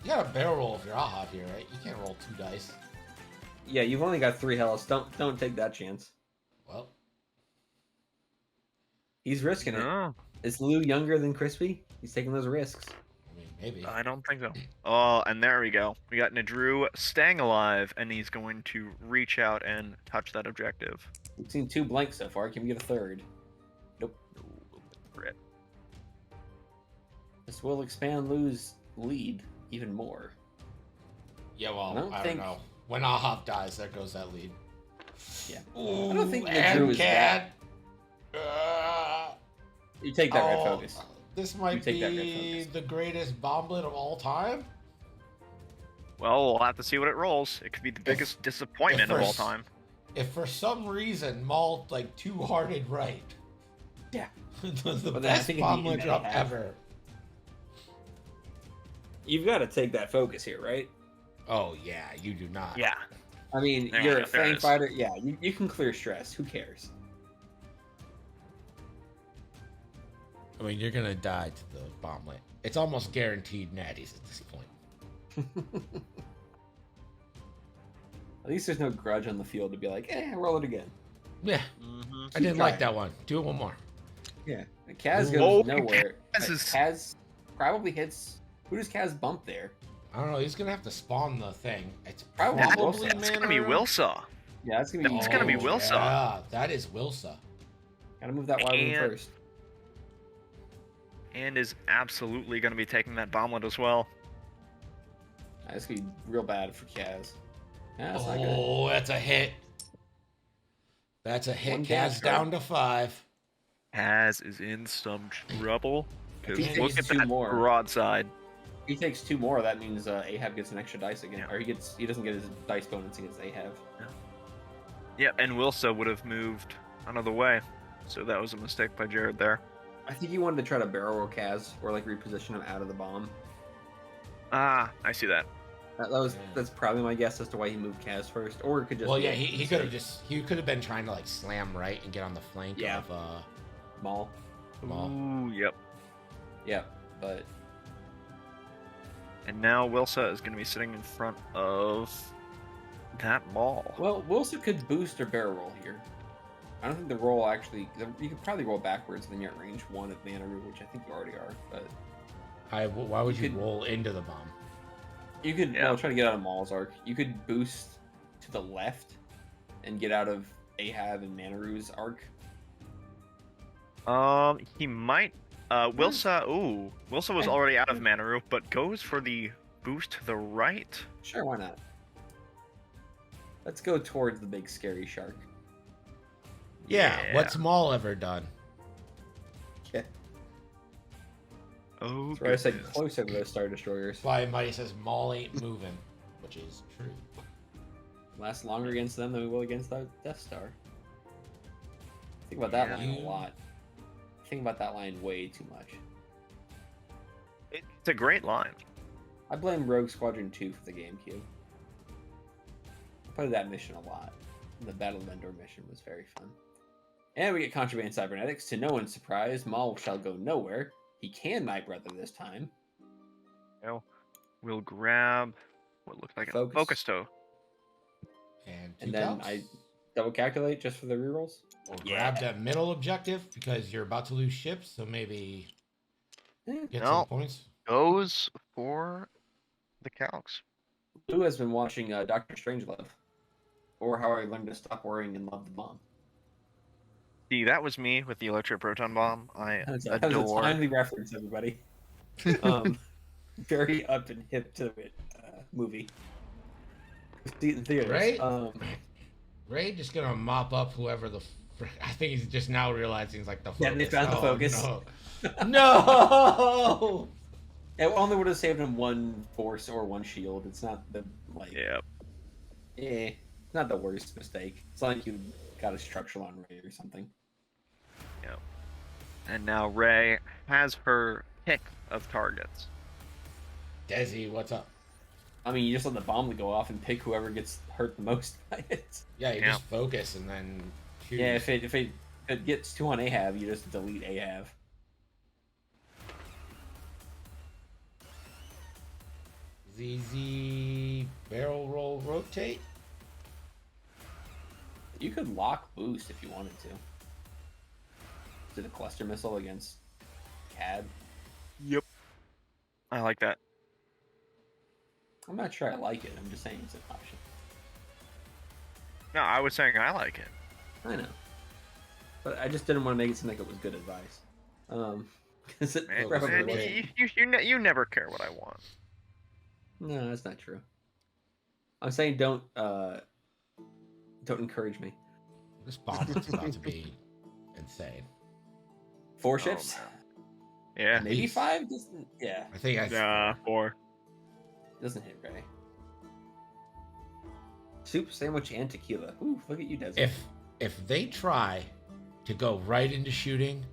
A: you got a barrel roll if you're Aha here, right? You can't roll 2 dice.
D: Yeah, you've only got 3 health. Don't take that chance.
A: Well,
D: He's risking it.
E: No,
D: Is Lou younger than Crispy? He's taking those risks.
A: I mean, maybe.
E: I don't think so. Oh, and there we go. We got Nadru staying alive, and he's going to reach out and touch that objective.
D: We've seen 2 blanks so far. Can we get a third? Nope.
E: Rip.
D: This will expand Lou's lead even more.
A: Yeah, well,
D: I don't
A: I
D: think-
A: don't know. When Ahab dies, there goes that lead.
D: Yeah.
A: Ooh,
D: I don't think the
A: and
D: Drew is
A: Cad.
D: You take that red
A: Oh,
D: focus.
A: This might
D: take that red
A: be
D: focus.
A: the greatest bomblet of all time.
E: Well, we'll have to see what it rolls. It could be the biggest disappointment of all
A: first-
E: time.
A: If for some reason Maul like two-hearted right.
D: Yeah.
A: the
D: But then I
A: best
D: think it
A: bomblet
D: may
A: drop
D: have-
A: ever.
D: You've got to take that focus here, right?
A: Oh yeah, you do not.
E: Yeah.
D: I mean,
E: There
D: you're
E: you
D: a
E: go, there it
D: Fang
E: is.
D: fighter. Yeah, you can clear stress. Who cares?
A: I mean, you're gonna die to the bomblet. It's almost guaranteed natties at this point.
D: At least there's no grudge on the field to be like, roll it again.
A: Yeah,
E: Mm-hmm.
A: I didn't like
D: trying.
A: that one. Do it one more.
D: Yeah. Kaz
A: Ooh.
D: goes nowhere.
E: Kaz is-
D: Kaz probably hits. Who does Kaz bump there?
A: I don't know. He's gonna have to spawn the thing. It's
D: Probably
A: probably
D: Wilson.
E: It's gonna be
A: Manor.
E: Wilsaw.
D: Yeah, that's gonna be.
E: It's gonna be
D: huge.
E: Wilson.
A: Yeah, that is Wilsa.
D: Gotta move that Wyvern
E: And-
D: first.
E: And is absolutely gonna be taking that bomblet as well.
D: That's gonna be real bad for Kaz. Yeah, that's not good.
A: Oh, that's a hit. That's a hit.
D: One
A: Kaz
D: dash,
A: down to 5.
E: Kaz is in some trouble.
D: If
E: Because
D: he
E: look
D: takes
E: at
D: 2
E: that
D: more.
E: broadside.
D: If he takes 2 more, that means Ahab gets an extra dice again,
E: Yeah.
D: or he doesn't get his dice bonus against Ahab.
E: Yeah, and Wilsa would have moved another way. So that was a mistake by Jared there.
D: I think he wanted to try to barrel roll Kaz or like reposition him out of the bomb.
E: Ah, I see that.
D: That's probably my guess as to why he moved Kaz first, or it could just.
A: Well,
D: be
A: yeah,
D: a
A: he could have been trying to like slam right and get on the flank
D: Yeah.
A: of
D: Maul.
A: Maul.
E: Ooh, yep.
D: Yeah, but
E: And now Wilsa is going to be sitting in front of that ball.
D: well, Wilson could boost or barrel roll here. I don't think the roll actually. You could probably roll backwards, and then you're at range 1 of Manaroo, which I think you already are. But
A: Why would
D: You
A: you
D: could-
A: roll into the bomb?
D: you could
E: Yeah.
D: try to get out of Maul's arc. You could boost to the left and get out of Ahab and Manaroo's arc.
E: He might. Wilsa. Ooh, Wilsa was already out of Manaroo, but goes for the boost to the right.
D: Sure, why not? Let's go towards the big scary shark.
A: Yeah. What's Maul ever done?
D: Yeah,
E: Oh,
D: that's where I said
E: goodness.
D: closer to those Star Destroyers.
A: That's why Mighty says Maul ain't moving, which is true.
D: Last longer against them than we will against the Death Star. Think about that
E: Yeah.
D: line a lot. Think about that line way too much.
E: It's a great line.
D: I blame Rogue Squadron 2 for the GameCube. I played that mission a lot. The Battle of Endor mission was very fun. And we get Contraband Cybernetics. To no one's surprise, Maul shall go nowhere. He can Night Brother this time.
E: We'll grab what looks like
D: Focus.
E: a focus toe.
A: And
D: And then I double calculate just for the rerolls.
A: or grab that middle objective because you're about to lose ships, so maybe
D: Eh,
A: get
E: No.
A: some points.
E: Goes for the calcs.
D: Lou has been watching Doctor Strangelove. Or How I Learned to Stop Worrying and Love the Bomb.
E: See, that was me with the electro proton bomb. I
D: That was a
E: adore.
D: timely reference, everybody. Very up and hip to it movie. See it in theaters.
A: Right? Ray just gonna mop up whoever I think he's just now realizing he's like the focus.
D: Yeah, they found the focus.
A: No. No!
D: It only would have saved him 1 force or 1 shield. It's not the
E: Yeah.
D: not the worst mistake. It's not like you got a structural on Ray or something.
E: And now Ray has her pick of targets.
A: Desi, what's up?
D: I mean, you just let the bomb go off and pick whoever gets hurt the most by it.
A: Yeah, you
E: Yeah.
A: just focus and then choose.
D: Yeah, if it gets 2 on Ahab, you just delete Ahab.
A: ZZ barrel roll rotate.
D: You could lock boost if you wanted to. Did a cluster missile against Cad?
E: Yep. I like that.
D: I'm not sure I like it. I'm just saying it's an option.
E: No, I was saying I like it.
D: I know. But I just didn't want to make it seem like it was good advice. 'Cause it
E: Man,
D: probably
A: man,
D: wasn't.
E: you never care what I want.
D: No, that's not true. I'm saying don't encourage me.
A: This bomb is about to be insane.
D: 4 ships?
E: man. Yeah.
D: Maybe
A: least.
D: 5? Doesn't, yeah,
A: I think I.
E: Yeah, 4.
D: doesn't hit Ray. Soup, sandwich, and tequila. Ooh, look at you, Desmond.
A: If they try to go right into shooting,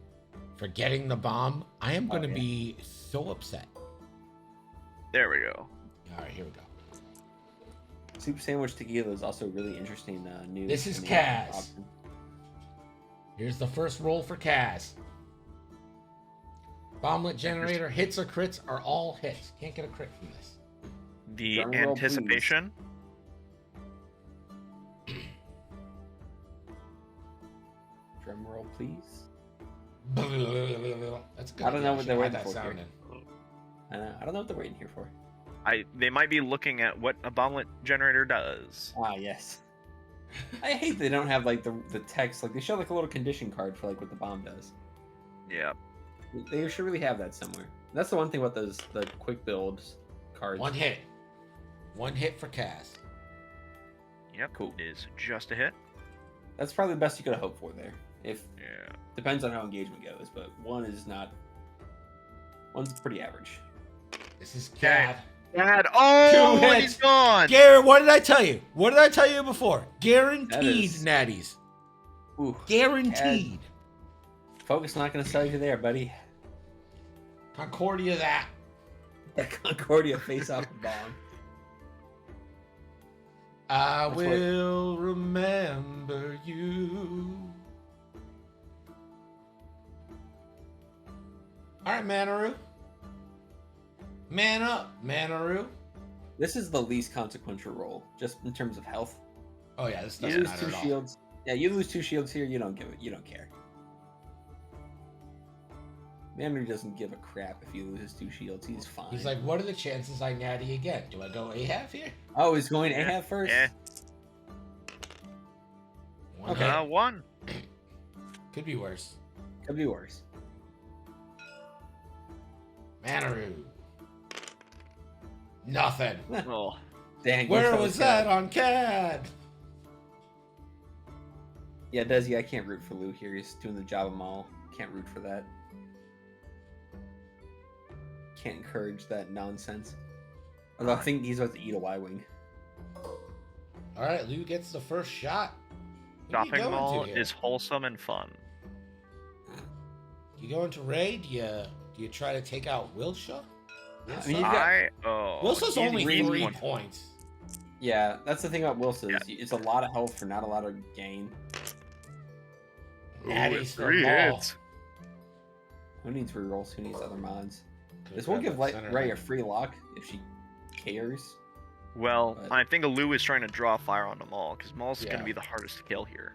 A: forgetting the bomb, I am going to
D: yeah.
A: be so upset.
E: There we go.
A: All right, here we go.
D: Soup, sandwich, tequila is also really interesting news.
A: This is
D: in the
A: Kaz.
D: option.
A: Here's the first roll for Kaz. Bomblet generator hits or crits are all hits. Can't get a crit from this.
E: The
D: Drum roll, please.
E: anticipation.
D: Drum roll, please.
A: That's good.
D: I don't know what
A: should
D: they're
A: add
D: waiting
A: that
D: for
A: sound
D: here.
A: in.
D: I don't know what they're waiting here for.
E: They might be looking at what a bomblet generator does.
D: Ah, yes. I hate they don't have like the text. Like they show like a little condition card for like what the bomb does.
E: Yeah.
D: They should really have that somewhere. That's the one thing about the quick builds cards.
A: One hit. One hit for cast.
E: Yep.
D: Cool.
E: Is just a hit.
D: That's probably the best you could have hoped for there. If
E: Yeah.
D: depends on how engagement goes, but one's pretty average.
A: This is Cad.
E: Dad. Oh,
A: Two
E: and
A: hits.
E: he's gone.
A: Garrett, what did I tell you? What did I tell you before? Guaranteed
D: That is-
A: natties.
D: Ooh,
A: Guaranteed.
D: Focus not going to sell you there, buddy.
A: Concordia that.
D: That Concordia face-off bomb.
A: I
D: That's what-
A: will remember you. All right, Manaru. Man up, Manaru.
D: This is the least consequential roll, just in terms of health.
A: Oh yeah, this
D: You
A: doesn't
D: lose
A: matter
D: 2
A: at all.
D: shields. Yeah, you lose 2 shields here. You don't care. Manaru doesn't give a crap if he loses 2 shields. He's fine.
A: He's like, what are the chances I natty again? Do I go Ahab here?
D: oh, he's going
E: Yeah,
D: Ahab first.
E: yeah.
A: One
D: Okay.
A: hit.
E: One.
A: Could be worse.
D: Could be worse.
A: Manaru. Nothing.
E: Oh.
D: Dang.
A: Where
D: good
A: was
D: fellas,
A: that
D: Cad.
A: on CAD?
D: Yeah, Desi, I can't root for Lou here. He's doing the job of Maul. Can't root for that. Can't encourage that nonsense. Although I think he's about to eat a Y-wing.
A: All right, Lou gets the first shot. What are you
E: Shopping
A: going
E: mall
A: to here?
E: is wholesome and fun.
A: You go into raid? Do you try to take out Wilsha?
D: I mean, you've got-
A: Wilsha's
E: he's
A: only
E: really
A: 3
E: one-
A: points.
D: Yeah, that's the thing about Wilson.
E: Yeah.
D: It's a lot of health for not a lot of gain.
A: Natty's for
E: three
A: Maul.
E: hits.
D: Who needs rerolls? Who needs other mods?
A: Could've
D: This will
A: grabbed
D: give
A: that center
D: Ray
A: line.
D: a free lock if she cares.
E: Well,
D: But-
E: I think Lou is trying to draw fire onto Maul, because Maul's
A: Yeah.
E: going to be the hardest to kill here.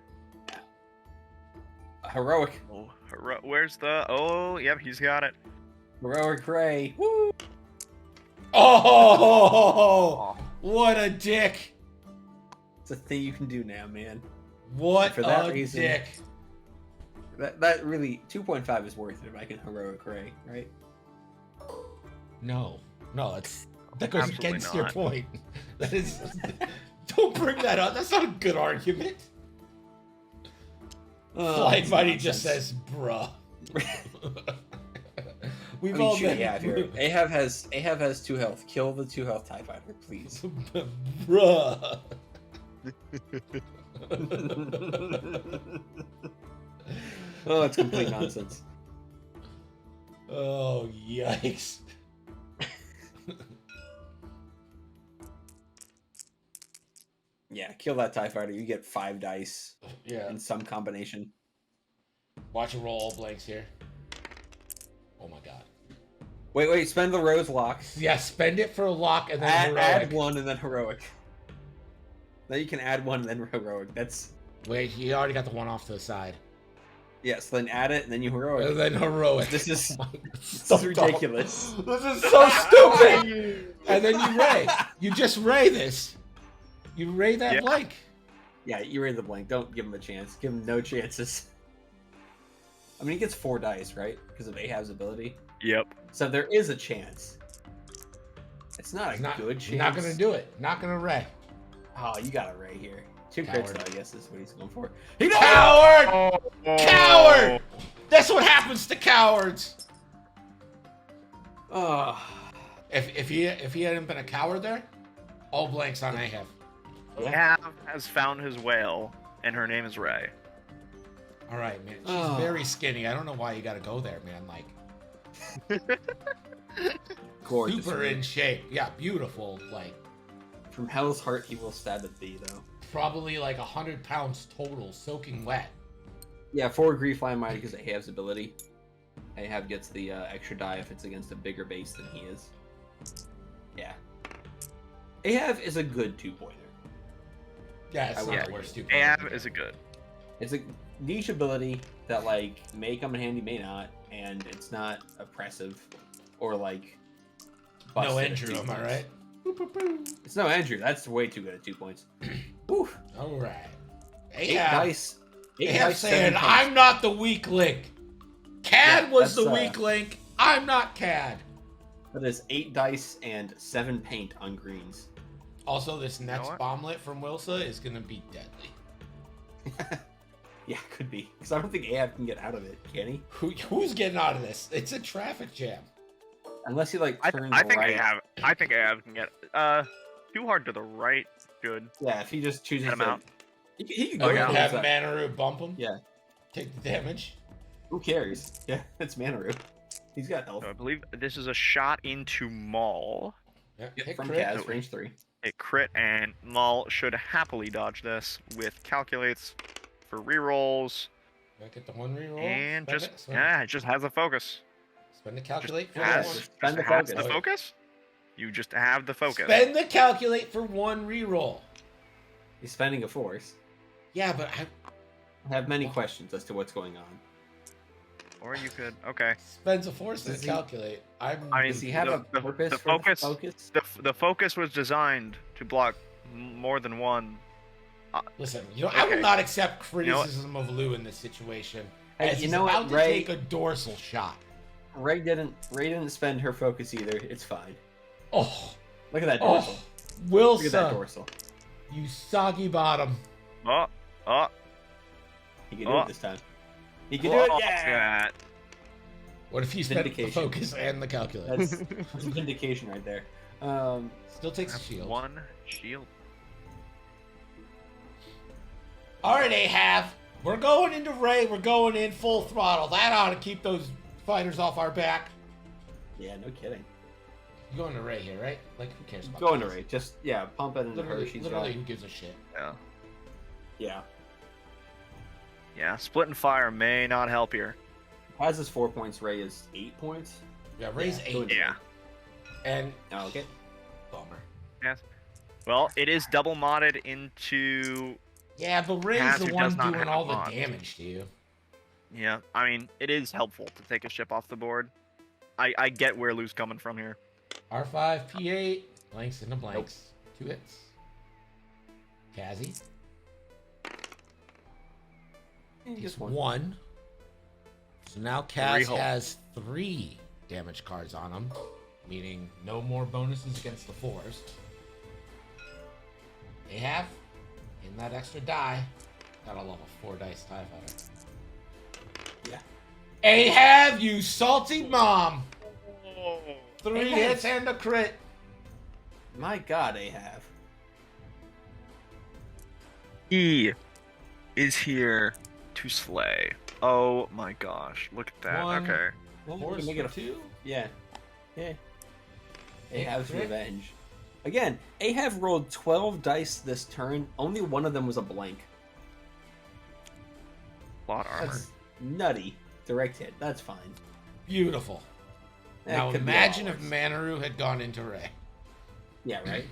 D: Heroic.
E: Oh, where's the... Oh, yep, he's got it.
D: Heroic Ray. Woo!
A: Oh, what a dick!
D: It's a thing you can do now, man.
A: What
D: For that
A: a
D: reason-
A: dick!
D: That really 2.5 is worth it if I can heroic Ray, right?
A: No, that goes
E: Absolutely
A: against your
E: not.
A: point. That is. Don't bring that up. That's not a good argument. Flight
D: it's
A: Mighty just
D: nonsense.
A: says, "Bruh." We've
D: I mean,
A: all
D: shoot,
A: been.
D: Ahab here. Ahab has 2 health. Kill the 2 health TIE fighter, please.
A: Bruh.
D: Oh, it's complete nonsense.
A: Oh, yikes.
D: Yeah, kill that TIE fighter. You get 5 dice
A: Yeah.
D: in some combination.
A: Watch it roll all blanks here. Oh my god.
D: Wait, spend the rose lock.
A: Yeah, spend it for a lock and then
D: Add
A: heroic.
D: 1 and then heroic. Now you can add 1 and then heroic. That's
A: Wait, you already got the one off to the side.
D: yes. Then add it and then you heroic.
A: And then heroic.
D: This is
A: Oh my-
D: this
A: so
D: is ridiculous.
A: dumb. This is so stupid. And then you ray. You just ray this. You ray that
E: Yeah.
A: blank.
D: Yeah, you read the blank. Don't give him a chance. Give him no chances. I mean, he gets 4 dice, right? Because of Ahab's ability.
E: Yep.
D: So there is a chance. It's not a
A: He's not
D: good chance.
A: Not gonna do it. Not gonna ray.
D: Oh, you got a Ray here. 2
A: Coward.
D: crits, though, I guess is what he's going for. He
A: Coward!
E: Oh.
A: Coward! That's what happens to cowards.
D: Oh,
A: If he hadn't been a coward there, all blanks on Ahab.
E: Ahab has found his whale, and her name is Ray.
A: All right, man. She's
D: Oh.
A: very skinny. I don't know why you got to go there, man. Like
D: gorgeous.
A: super
D: Ray.
A: in shape. Yeah, beautiful. Like
D: From Hell's Heart, he will stab at thee, though.
A: probably like 100 pounds total, soaking wet.
D: Yeah, 4 Grief Fly Mighty because of Ahab's ability. Ahab gets the extra die if it's against a bigger base than he is. Yeah. Ahab is a good 2-pointer.
A: Yeah, it's
D: I
A: not
D: would
A: the
D: argue.
A: worst.
E: Ahab is a good.
D: It's a niche ability that like may come in handy, may not, and it's not oppressive or like.
A: No
D: busted at
A: Andrew,
D: 2
A: am I
D: points.
A: right?
D: It's no Andrew. That's way too good at 2 points. Oof.
A: All right.
D: 8 dice. 8
A: Ahab
D: dice,
A: saying,
D: 7 punch.
A: I'm not the weak link. Cad
D: Yeah,
A: was the
D: that's,
A: weak link. I'm not Cad.
D: That is 8 dice and 7 paint on greens.
A: Also, this next
E: what?
A: bomblet from Wilsa is going to be deadly.
D: Yeah, could be. Because I don't think Ahab can get out of it, can he?
A: Who's getting out of this? It's a traffic jam.
D: Unless he like
E: I
D: turns
E: think
D: right.
E: I think Ahab can get too hard to the right. Good.
D: Yeah, if he just chooses
E: Get him
D: to.
E: out.
D: He can
A: Oh,
D: go
A: you
E: yeah.
D: towards
A: have
D: that.
A: Manaru bump him?
D: Yeah.
A: Take the damage?
D: Who cares? Yeah, it's Manaru. He's got health.
E: So I believe this is a shot into Maul.
A: Yeah,
D: Yep,
A: hit
D: from
A: crit.
D: Kaz, range 3.
E: A crit, and Maul should happily dodge this with calculates for rerolls,
A: Do I get the one reroll?
E: and
A: Spend
E: just
A: it? Spend,
E: it just has a focus.
A: spend the calculate for
D: has-
A: one.
E: Just
D: spend the
E: has
D: focus.
E: the focus. You just have the focus.
A: Spend the calculate for one reroll.
D: He's spending a force.
A: Yeah, but
D: I have many questions as to what's going on.
E: Or you could okay.
A: spends a force
D: Does
A: to
D: he-
A: calculate. I'm.
E: I mean,
D: Does he have a
E: the
D: purpose
E: the
D: for
E: focus-
D: the focus?
E: The focus was designed to block more than one.
A: Listen, I will
E: Okay.
A: not accept
E: You know what?
A: criticism of Lou in this situation.
D: Hey,
A: as
D: you
A: he's
D: know
A: about
D: what,
A: to
D: Ray?
A: take a dorsal shot.
D: Ray didn't spend her focus either. It's fine.
A: Oh,
D: Look at that dorsal.
A: oh,
D: Look at that
A: Wilson,
D: dorsal.
A: you soggy bottom.
E: Oh, oh,
D: He can do
E: Oh.
D: it this time. He can
E: oh,
D: do it.
E: what's
D: Yeah.
E: that?
A: What if you spent the
D: Vindication.
A: focus and the calculate?
D: That's vindication right there.
A: Still takes a
E: That's
A: shield.
E: one shield.
A: All right, Ahab. We're going into Ray. We're going in full throttle. That ought to keep those fighters off our back.
D: Yeah, no kidding.
A: You're going to Ray here, right? Like, who cares about
D: Going to
A: this?
D: Ray. Just pump it into her.
A: Literally,
D: She's
A: literally
D: got.
A: who gives a shit?
E: Yeah.
D: Yeah.
E: Yeah, split and fire may not help here.
D: Has his 4 points. Ray is 8 points.
A: Yeah, Ray's
D: Yeah,
A: 8.
D: go
E: Yeah.
A: And
D: Oh, okay.
A: bummer.
E: Yes. Well, it is double modded into.
A: Yeah, but Ray's
E: Kaz,
A: the
E: who
A: one
E: does not
A: doing
E: have
A: all the
E: mods.
A: damage to you.
E: Yeah, I mean, it is helpful to take a ship off the board. I get where Lou's coming from here.
A: R5, P8, blanks into blanks. 2 hits. Kazzy takes
D: Just
A: 1. So now Kaz
E: Reroll.
A: has 3 damage cards on him, meaning no more bonuses against the 4s. Ahab, in that extra die, got a level 4 dice TIE fighter.
D: Yeah.
A: Ahab, you salty mom! 3
D: Ahab.
A: hits and a crit.
D: My God, Ahab.
E: He is here to slay. Oh my gosh, look at that.
A: One.
E: Okay.
D: Well, we
A: Force
D: can make it
A: for
D: a
A: 2?
D: Yeah. Yeah.
A: Eight
D: Ahab's
A: crit?
D: revenge. Again, Ahab rolled 12 dice this turn. Only one of them was a blank.
E: Plot armor.
D: That's nutty. Direct hit. That's fine.
A: Beautiful.
D: That
A: Now
D: could be
A: imagine
D: a
A: if
D: lot worse.
A: Manaru had gone into Ray.
D: Yeah, right?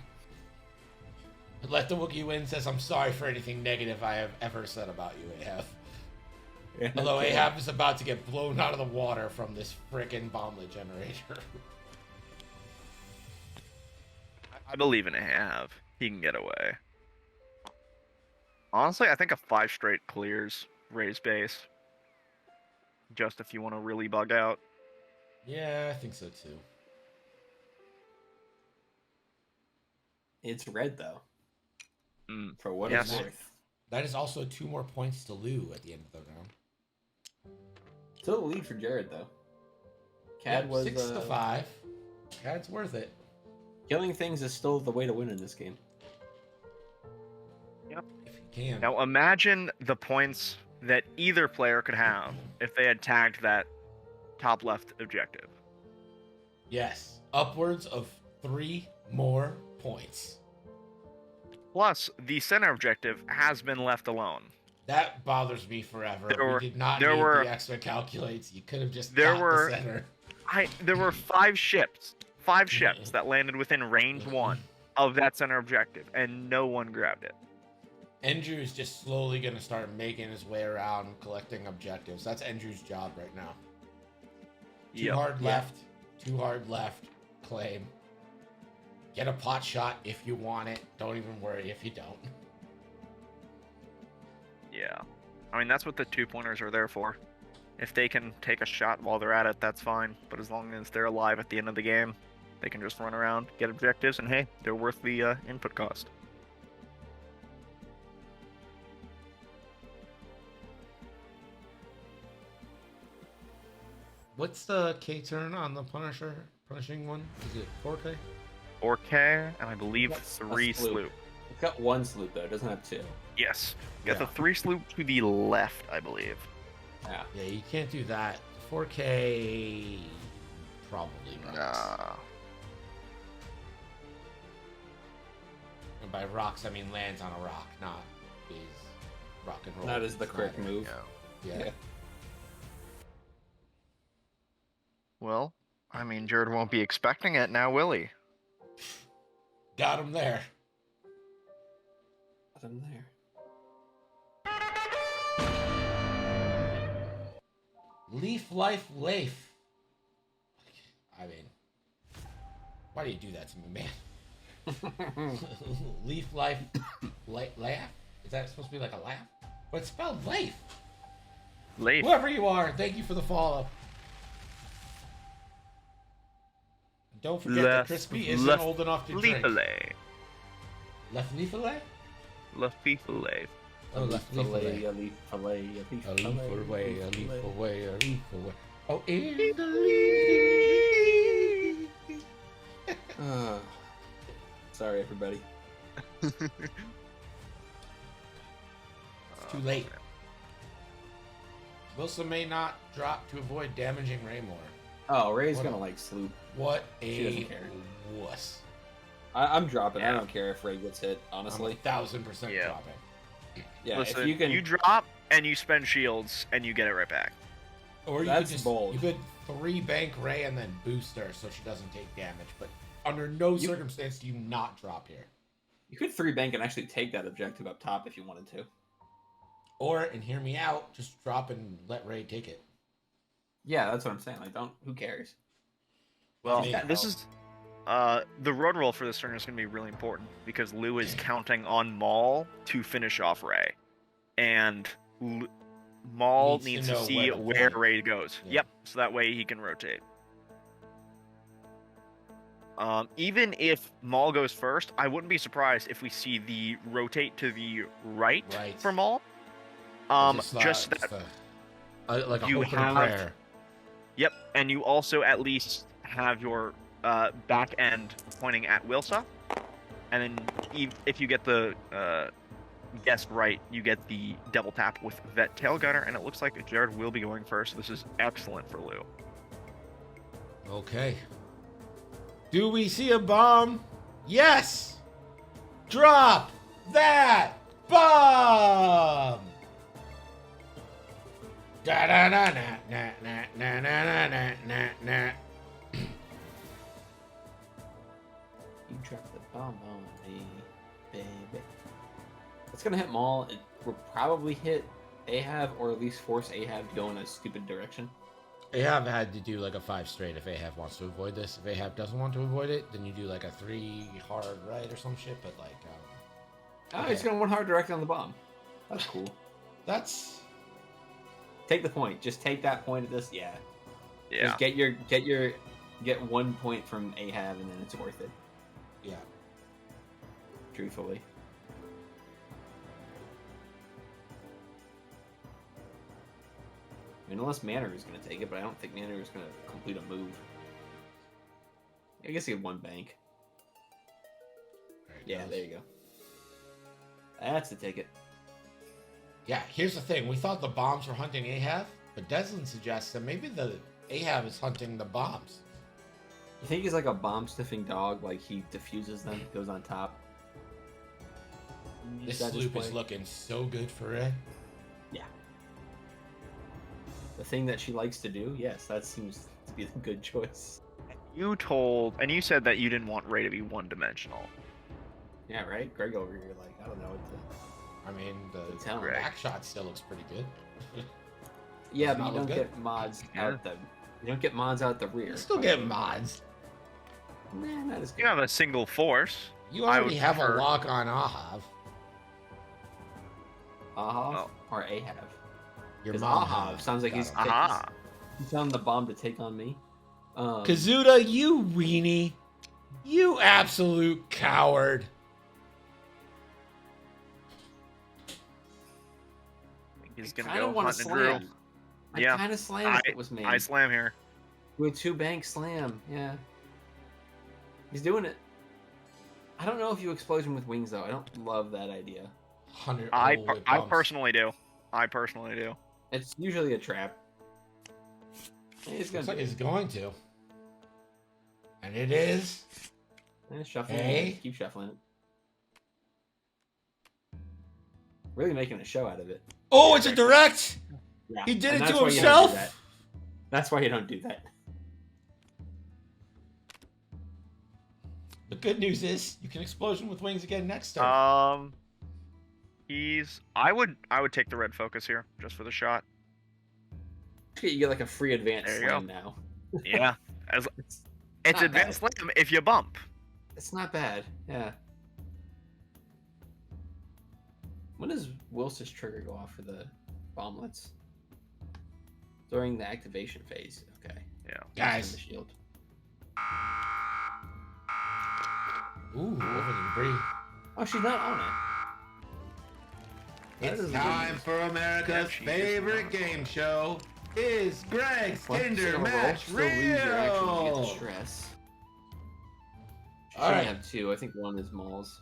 A: Let the Wookiee win says, I'm sorry for anything negative I have ever said about you, Ahab.
D: Yeah,
A: Although
D: okay.
A: Ahab is about to get blown out of the water from this frickin' bomblet generator.
E: I believe in Ahab. He can get away. Honestly, I think a 5 straight clears Ray's base. Just if you want to really bug out.
A: Yeah, I think so too.
D: It's red, though.
E: Mm.
D: For what
E: Yes.
D: it's worth.
A: That is also 2 more points to Lou at the end of the round.
D: Still the lead for Jared, though. Cad was
A: 6 to 5. Cad's worth it.
D: killing things is still the way to win in this game.
A: If you can.
E: Now imagine the points that either player could have if they had tagged that top left objective.
A: Yes. Upwards of 3 more points.
E: Plus, the center objective has been left alone.
A: That bothers me forever.
E: There
A: We did not
E: there
A: need
E: were-
A: the extra calculates. You could have just
E: there
A: got
E: were-
A: the center.
E: There were 5 ships that landed within range 1 of that center objective, and no one grabbed it.
A: Andrew's just slowly gonna start making his way around collecting objectives. That's Andrew's job right now. Too hard left, too hard left, claim. Get a pot shot if you want it. Don't even worry if you don't.
E: Yeah. I mean, that's what the 2-pointers are there for. If they can take a shot while they're at it, that's fine. But as long as they're alive at the end of the game, they can just run around, get objectives, and hey, they're worth the input cost.
A: What's the K turn on the punishing one? Is it 4K?
E: 4K, and I believe
D: That's a
E: 3
D: sloop.
E: sloop.
D: It's got 1 sloop though. It doesn't have 2.
E: Yes. Got
A: Yeah.
E: the 3 sloop to the left, I believe.
D: Yeah.
A: Yeah, you can't do that. 4K probably rocks.
E: Nah.
A: And by rocks, I mean lands on a rock, not is rock and roll.
D: That is the correct
A: Slider.
D: move.
A: Yeah.
E: Well, I mean, Jared won't be expecting it now, will he?
A: Got him there.
D: Put him there.
A: Leaf life lafe. I mean, why do you do that to me, man? Leaf life laugh? Is that supposed to be like a laugh? But it's spelled lafe.
E: Leif.
A: Whoever you are, thank you for the follow. Don't forget that Crispy isn't old enough to drink.
E: Leaf-a-lay.
A: Left leaf fillet?
E: Leaf-a-lay.
A: Oh, left leaf fillet.
D: A leaf fillet, a leaf
A: A leaf
D: fillet,
A: away, a leaf
D: fillet.
A: away, a leaf away. Oh, in the leaf.
D: Ah. Sorry, everybody.
A: It's too late. Wilson may not drop to avoid damaging Raymore.
D: Oh, Ray's
A: What
D: gonna
A: a-
D: like sloop.
A: What
D: She doesn't
A: a
D: care.
A: wuss.
D: I'm dropping. I
E: Yeah.
D: don't care if Ray gets hit. Honestly.
A: I'm 1000%
E: Yeah.
A: dropping.
D: Yeah.
E: Listen,
D: if you can.
E: drop and you spend shields and you get it right back.
A: Or you
D: That's
A: could just
D: bold.
A: you could 3-bank Ray and then boost her so she doesn't take damage. But under no circumstance do you not drop here.
D: You could 3-bank and actually take that objective up top if you wanted to.
A: Or, and hear me out, just drop and let Ray take it.
D: Yeah, that's what I'm saying. Like, don't. Who cares?
E: Well,
A: Yeah.
E: this is the road roll for this turn is going to be really important because Lou is counting on Maul to finish off Ray, and Maul
A: Needs
E: needs
A: to
E: to
A: know
E: see
A: where to
E: where
A: point.
E: Ray goes.
A: Yeah.
E: Yep, so that way he can rotate. Even if Maul goes first, I wouldn't be surprised if we see the rotate to the right,
A: Right.
E: for Maul. Just that.
A: Like a
E: you
A: hope and a
E: have-
A: prayer.
E: Yep, and you also at least have your back end pointing at Wilsa, and then if you get the guest right, you get the double tap with Vet Tail Gunner, and it looks like Jared will be going first. This is excellent for Lou.
A: Okay. Do we see a bomb? Yes! Drop that bomb! Da da da na na na na na na na na.
D: You dropped the bomb on me, baby. It's gonna hit Maul. It will probably hit Ahab, or at least force Ahab to go in a stupid direction.
A: Ahab had to do like a 5 straight if Ahab wants to avoid this. If Ahab doesn't want to avoid it, then you do like a 3 hard right or some shit, but like,
D: Oh,
A: Okay.
D: he's going one hard directly on the bomb. That's cool.
A: that's...
D: Take the point. Just take that point at this. Yeah.
E: Yeah.
D: Just get 1 point from Ahab, and then it's worth it.
A: Yeah.
D: Truthfully. I mean, unless Manor is going to take it, but I don't think Manor is going to complete a move. I guess he had 1 bank. Yeah, there you go. That's the ticket.
A: Yeah, here's the thing. We thought the bombs were hunting Ahab, but Deslin suggests that maybe the Ahab is hunting the bombs.
D: You think he's like a bomb sniffing dog? Like he diffuses them, goes on top.
A: This
D: That
A: sloop is
D: play?
A: looking so good for Ray.
D: Yeah. The thing that she likes to do? Yes, that seems to be the good choice.
E: You said that you didn't want Ray to be one-dimensional.
D: Yeah, right? Greg over here, like, I don't know what to...
A: I mean, the
D: Tell me.
A: back shot still looks pretty good.
D: Yeah,
A: Does
D: but
A: not
D: you
A: look
D: don't
A: good.
D: get mods
E: Yeah.
D: out the. You don't get mods out the rear.
A: You still get mods.
D: Nah, not as good.
E: You have a single force.
A: You
E: I
A: already
E: would
A: have a
E: prefer-
A: lock on Ahav.
D: Ahav
E: Oh.
D: or Ahab?
A: Your
D: Because
A: mom
D: Ahav
A: has.
D: sounds like
A: Got
D: he's
A: him.
E: Aha.
D: he's telling the bomb to take on me.
A: Kazuda, you weenie. You absolute coward.
E: He's
D: I
E: gonna
D: kinda
E: go
D: wanna
E: hunting Drew.
D: slam. I
E: Yeah.
D: kind of slammed if it was me.
E: I slam here.
D: Do a 2-bank slam. Yeah. He's doing it. I don't know if you explosion with wings though. I don't love that idea.
A: 100.
E: I
A: oh, it
E: I
A: bumps.
E: personally do. I personally do.
D: It's usually a trap. He's gonna
A: Looks like
D: do
A: he's going to. And it is.
D: it. Shuffling
A: Hey.
D: it. Keep shuffling it. Really making a show out of it.
A: Oh, it's a direct.
D: Yeah.
A: He did
D: and
A: it
D: that's
A: to
D: why you don't do
A: himself?
D: that. That's why you don't do that.
A: The good news is you can explosion with wings again next turn.
E: I would take the red focus here just for the shot.
D: You get like a free advance
E: There you
D: slam now.
E: Yeah. As
D: It's
E: it's
D: not
E: advanced
D: bad.
E: slam if you bump.
D: It's not bad. Yeah. When does Wilson's trigger go off for the bomblets? During the activation phase. Okay.
E: Yeah.
A: Guys.
D: The shield.
A: Ooh, over the debris.
D: Oh, she's not on it. That
A: It's
D: is
A: time
D: good.
A: for America's
E: Yeah, she is
A: favorite
E: not.
A: game show. Is Greg's
D: Well,
A: Tinder
D: still roll,
A: match
D: still lose your action when you get the
A: real?
D: stress. She
A: All
D: shouldn't
A: right.
D: have two. I think one is Maul's.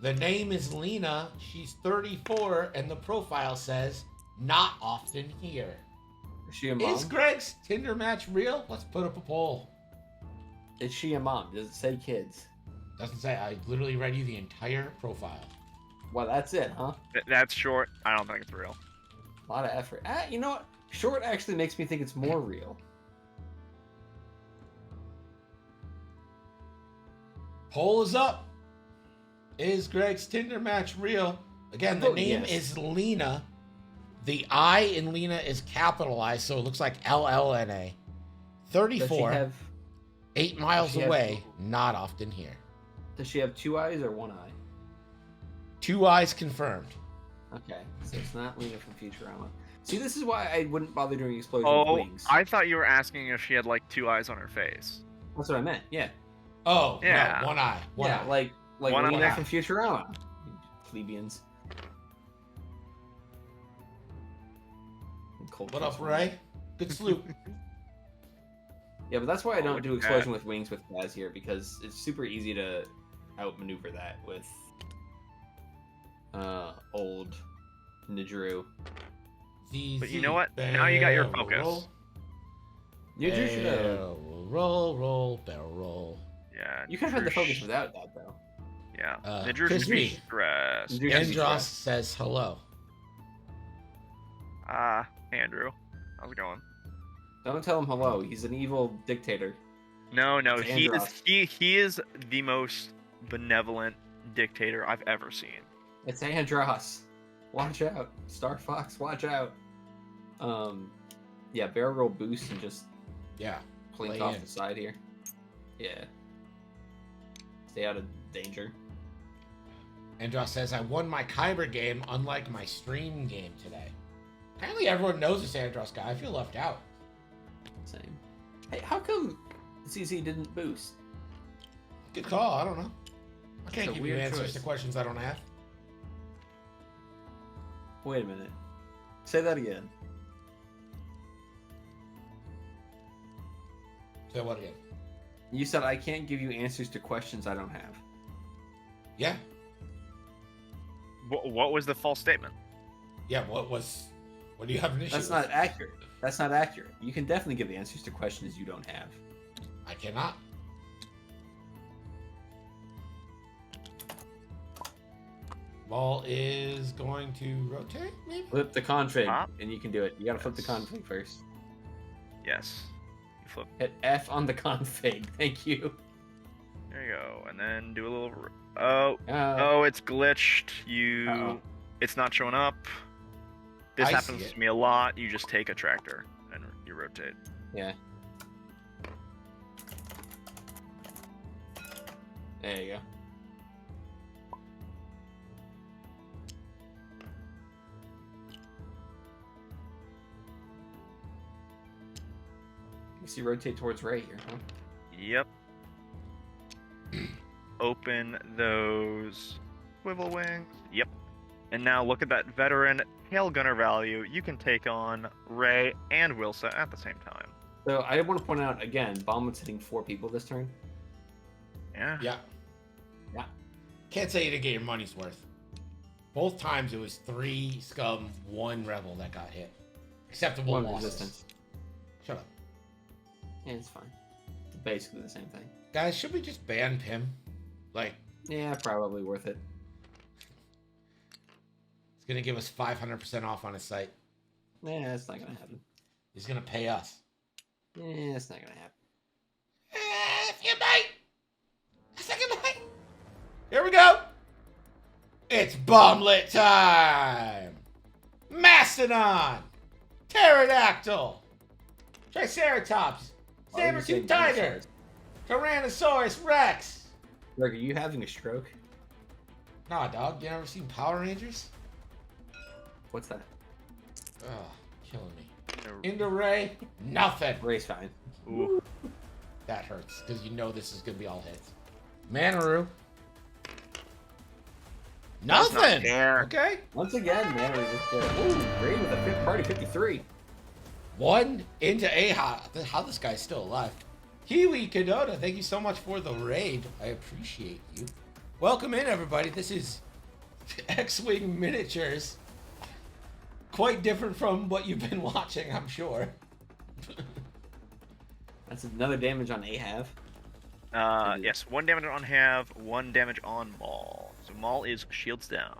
A: The name is Lena. She's 34, and the profile says not often here.
D: Is she a mom?
A: Is Greg's Tinder match real? Let's put up a poll.
D: Is she a mom? Does it say kids?
A: Doesn't say. I literally read you the entire profile.
D: Well, that's it, huh?
E: That's short. I don't think it's real.
D: A lot of effort. You know what? Short actually makes me think it's more real.
A: Poll is up. Is Greg's Tinder match real? Again, the
D: vote
A: name
D: yes.
A: is Lena. The I in Lena is capitalized, so it looks like LLNA.
D: Does she
A: 34,
D: have?
A: 8 miles
D: she have-
A: away, not often here.
D: Does she have two eyes or one eye?
A: 2 eyes confirmed.
D: Okay, so it's not Lena from Futurama. See, this is why I wouldn't bother doing explosion
E: Oh,
D: with wings.
E: I thought you were asking if she had like two eyes on her face.
D: That's what I meant. Yeah.
A: Oh,
E: Yeah.
A: no, 1 eye. One
D: yeah,
A: eye.
D: like
E: One
D: Lena
A: eye.
D: from Futurama. You plebeians. Cold
A: What up,
D: Futurama.
A: Ray? Good salute.
D: Yeah, but that's why I
E: Oh,
D: don't
E: look
D: do
E: at
D: explosion with wings with Kaz here, because it's super easy to outmaneuver that with old Nidru.
E: But you know what? Now you got your focus.
D: Nidru should have.
A: Barrel roll, roll, barrel roll.
E: Yeah.
D: You could have had the
E: Nidru
D: focus
E: sh-
D: without that, though.
E: Yeah.
A: Uh,
E: Nidru should be
A: Crispy.
E: stressed.
D: Nidru- Yes, he's
A: Andros
D: correct.
A: says hello.
E: Hey, Andrew. How's it going?
D: Don't tell him hello. He's an evil dictator.
E: No,
D: It's
E: he
D: Andros.
E: he is the most benevolent dictator I've ever seen.
D: It's Andros. Watch out. Star Fox, watch out. Yeah, barrel roll boost and just
A: Yeah.
D: plink
A: Lay
D: off
A: in.
D: the side here. Yeah. Stay out of danger.
A: Andros says, I won my Kyber game unlike my stream game today. Apparently everyone knows this Andros guy. I feel left out.
D: Same. Hey, how come CC didn't boost?
A: Good call. I don't know. I
D: It's
A: can't
D: a
A: give you
D: weird
A: answers
D: choice.
A: to questions I don't have.
D: Wait a minute. Say that again.
A: Say what again?
D: You said I can't give you answers to questions I don't have.
A: Yeah.
E: What was the false statement?
A: Yeah, what do you have an issue
D: That's
A: with?
D: not accurate. That's not accurate. You can definitely give the answers to questions you don't have.
A: I cannot. Ball is going to rotate, maybe?
D: Flip the config,
E: Huh?
D: and you can do it. You gotta flip the
E: Yes.
D: config first.
E: Yes. You flip.
D: Hit F on the config. Thank you.
E: There you go, and then do a little. Oh,
D: Uh,
E: oh, it's glitched. You.
D: Uh-oh.
E: It's not showing up. This
A: I see
E: happens
A: it.
E: to me a lot. You just take a tractor and you rotate.
D: Yeah. There you go. You see, rotate towards right here, huh?
E: Yep. Open those swivel wings. Yep. And now look at that veteran tail gunner value. You can take on Ray and Wilsa at the same time.
D: So I want to point out again, Baumwood's hitting 4 people this turn.
E: Yeah.
A: Yeah.
D: Yeah.
A: Can't say you didn't get your money's worth. Both times it was 3 scum, 1 rebel that got hit. Acceptable
D: 1
A: losses.
D: resistance.
A: Shut up.
D: Yeah, it's fine. It's basically the same thing.
A: Guys, should we just ban Pim? Like,
D: Yeah, probably worth it.
A: it's going to give us 500% off on his site.
D: Yeah, it's not gonna happen.
A: He's going to pay us.
D: Yeah, it's not gonna happen.
A: If you might. A second bite. Here we go. It's bomblet time. Mastodon. Pterodactyl. Triceratops.
D: Oh, you're saying
A: Saber-tooth tiger.
D: dinosaurs.
A: Tyrannosaurus Rex.
D: Greg, are you having a stroke?
A: Nah, dog. You never seen Power Rangers?
D: What's that?
A: Oh, killing me. Into Ray. Nothing.
D: Ray's fine.
E: Ooh.
A: That hurts because you know this is going to be all hits. Manaroo.
E: That's not
A: Nothing.
E: fair.
A: Okay.
D: Once again, man, we're just ooh, Ray with a fifth party 53.
A: 1 into AHA. How this guy's still alive. Kiwi Kadota, thank you so much for the raid. I appreciate you. Welcome in, everybody. This is X-Wing Miniatures. Quite different from what you've been watching, I'm sure.
D: That's another damage on Ahab.
E: Yes, 1 damage on Have, 1 damage on Maul. So Maul is shields down.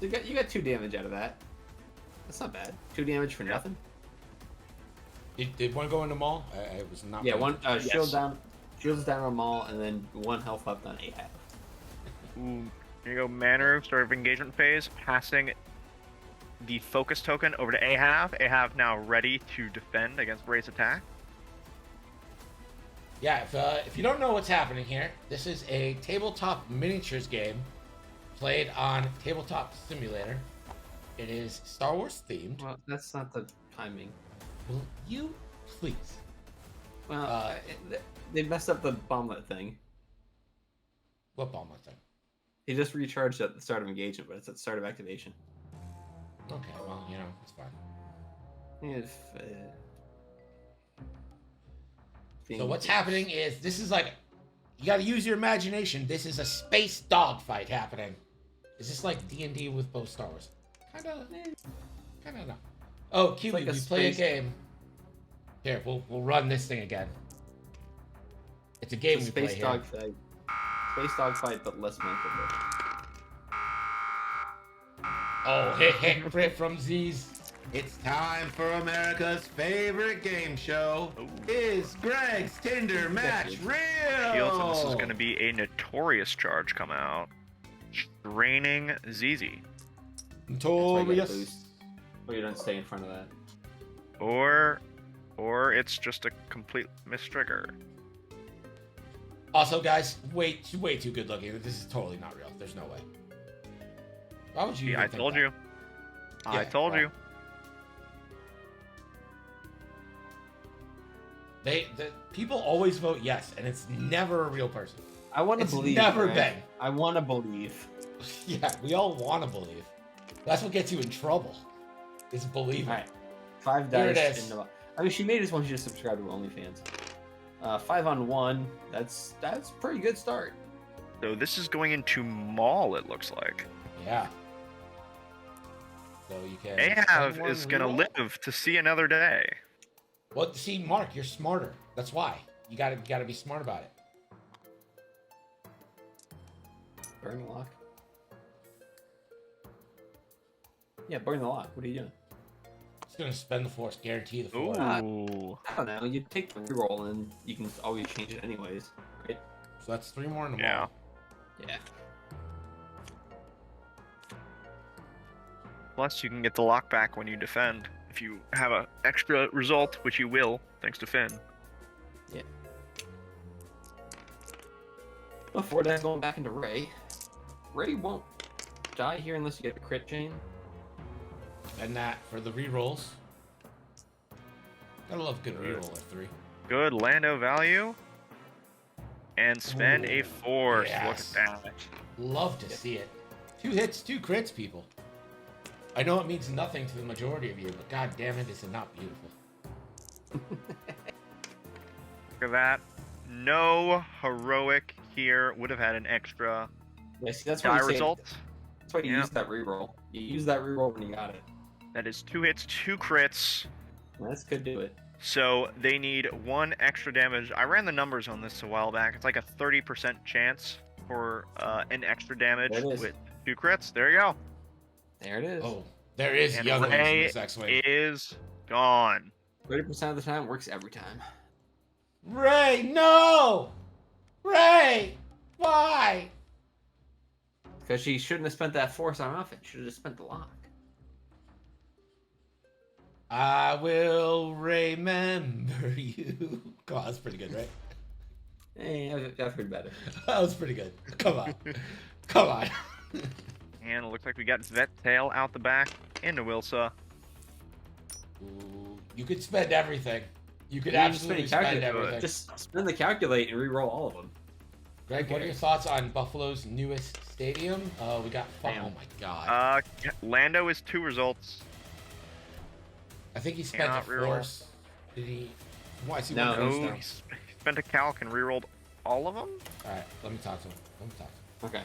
D: You got 2 damage out of that. That's not bad. 2 damage for
E: Yeah.
D: nothing.
A: Did one go into Maul? I was not.
D: Yeah,
A: paying-
D: 1
E: Yes.
D: shields down on Maul, and then 1 health up on Ahab.
E: Ooh. Here you go, Manor, start of engagement phase, passing the focus token over to Ahab. Ahab now ready to defend against Ray's attack.
A: Yeah, if you don't know what's happening here, this is a tabletop miniatures game played on Tabletop Simulator. It is Star Wars themed.
D: Well, that's not the timing.
A: Will you please?
D: Well, they messed up the bomblet thing.
A: What bomb was that?
D: He just recharged at the start of engagement, but it's at the start of activation.
A: Okay, well, you know, it's fine.
D: If,
A: So what's happening is this is like, you got to use your imagination. This is a space dogfight happening. Is this like D&D with both Star Wars? Kind of no. Oh, Kiwi,
D: like a
A: we play a
D: space-
A: game. Here, we'll run this thing again. It's a game we play
D: space
A: here.
D: dogfight. Space dogfight, but less mental.
A: Oh, hit Crit from Z's. It's time for America's favorite game show.
E: Ooh.
A: Is Greg's Tinder match real?
E: Shields, and this is going to be a notorious charge come out. Draining ZZ.
A: Notorious.
D: Or you don't stay in front of that.
E: Or it's just a complete mistrigger.
A: Also, guys, way too good looking. This is totally not real. There's no way. Why would you?
E: Yeah,
A: even
E: I
A: think
E: told
A: that?
E: you. I
A: Yeah,
E: told
A: well,
E: you.
A: The people always vote yes, and it's never a real person.
D: I want to
A: It's
D: believe.
A: never
D: right?
A: been.
D: I want to believe.
A: Yeah, we all want to believe. That's what gets you in trouble. Is believing.
D: All right, 5
A: Here it
D: dice.
A: is.
D: I mean, she made us want you to subscribe to OnlyFans. 5 on 1. That's a pretty good start.
E: So this is going into Maul, it looks like.
A: Yeah. So you can.
E: Ahab
A: someone
E: is going to
A: reroll.
E: live to see another day.
A: Well, see, Mark, you're smarter. That's why. You gotta be smart about it.
D: Burn the lock. Yeah, burn the lock. What are you doing?
A: It's gonna spend the force, guarantee the force.
E: Ooh.
D: I don't know. You take the reroll and you can always change it anyways, right?
A: So that's 3 more in the
E: Yeah.
A: mall.
D: Yeah.
E: Plus, you can get the lock back when you defend. If you have an extra result, which you will, thanks to Finn.
D: Yeah. Before that, going back into Ray. Ray won't die here unless you get the crit chain.
A: And that for the rerolls. Gotta love good reroll at 3.
E: Good Lando value. And spend a
A: Ooh,
E: force.
A: yes.
E: Look at that.
A: Love to see it. 2 hits, 2 crits, people. I know it means nothing to the majority of you, but god damn it, is it not beautiful?
E: Look at that. No heroic here. Would have had an extra
D: Yeah, see, that's why
E: die
D: you say-
E: result.
D: That's why you
E: Yeah.
D: use that reroll. You use that reroll when you got it.
E: That is 2 hits, 2 crits.
D: That's good. Do it.
E: So they need 1 extra damage. I ran the numbers on this a while back. It's like a 30% chance for an extra damage
D: There it is.
E: with 2 crits. There you go.
D: There it is.
A: Oh, there is
E: And
A: young ones in
E: Ray
A: this X-Wing.
E: is gone.
D: 30% of the time works every time.
A: Ray, no! Ray! Why?
D: Because she shouldn't have spent that force on offense. Should have just spent the lock.
A: I will remember you. God, that's pretty good, right?
D: Hey, I've heard better.
A: That was pretty good. Come on. Come on.
E: And it looks like we got Vet Tail out the back into Wilsa.
A: Ooh, you could spend everything. You could
D: You can just
A: absolutely
D: spend
A: spend
D: calculate.
A: everything.
D: Just spend the calculate and re-roll all of them.
A: Greg, what are your thoughts on Buffalo's newest stadium? We got.
D: Damn.
A: Oh my god.
E: Lando is 2 results.
A: I think he spent a
E: cannot reroll.
A: force. Did he? Why is he
D: No,
A: one
D: no,
A: force
E: No,
A: now?
E: he spent a calc and rerolled all of them?
A: All right, let me talk to him.
D: Okay.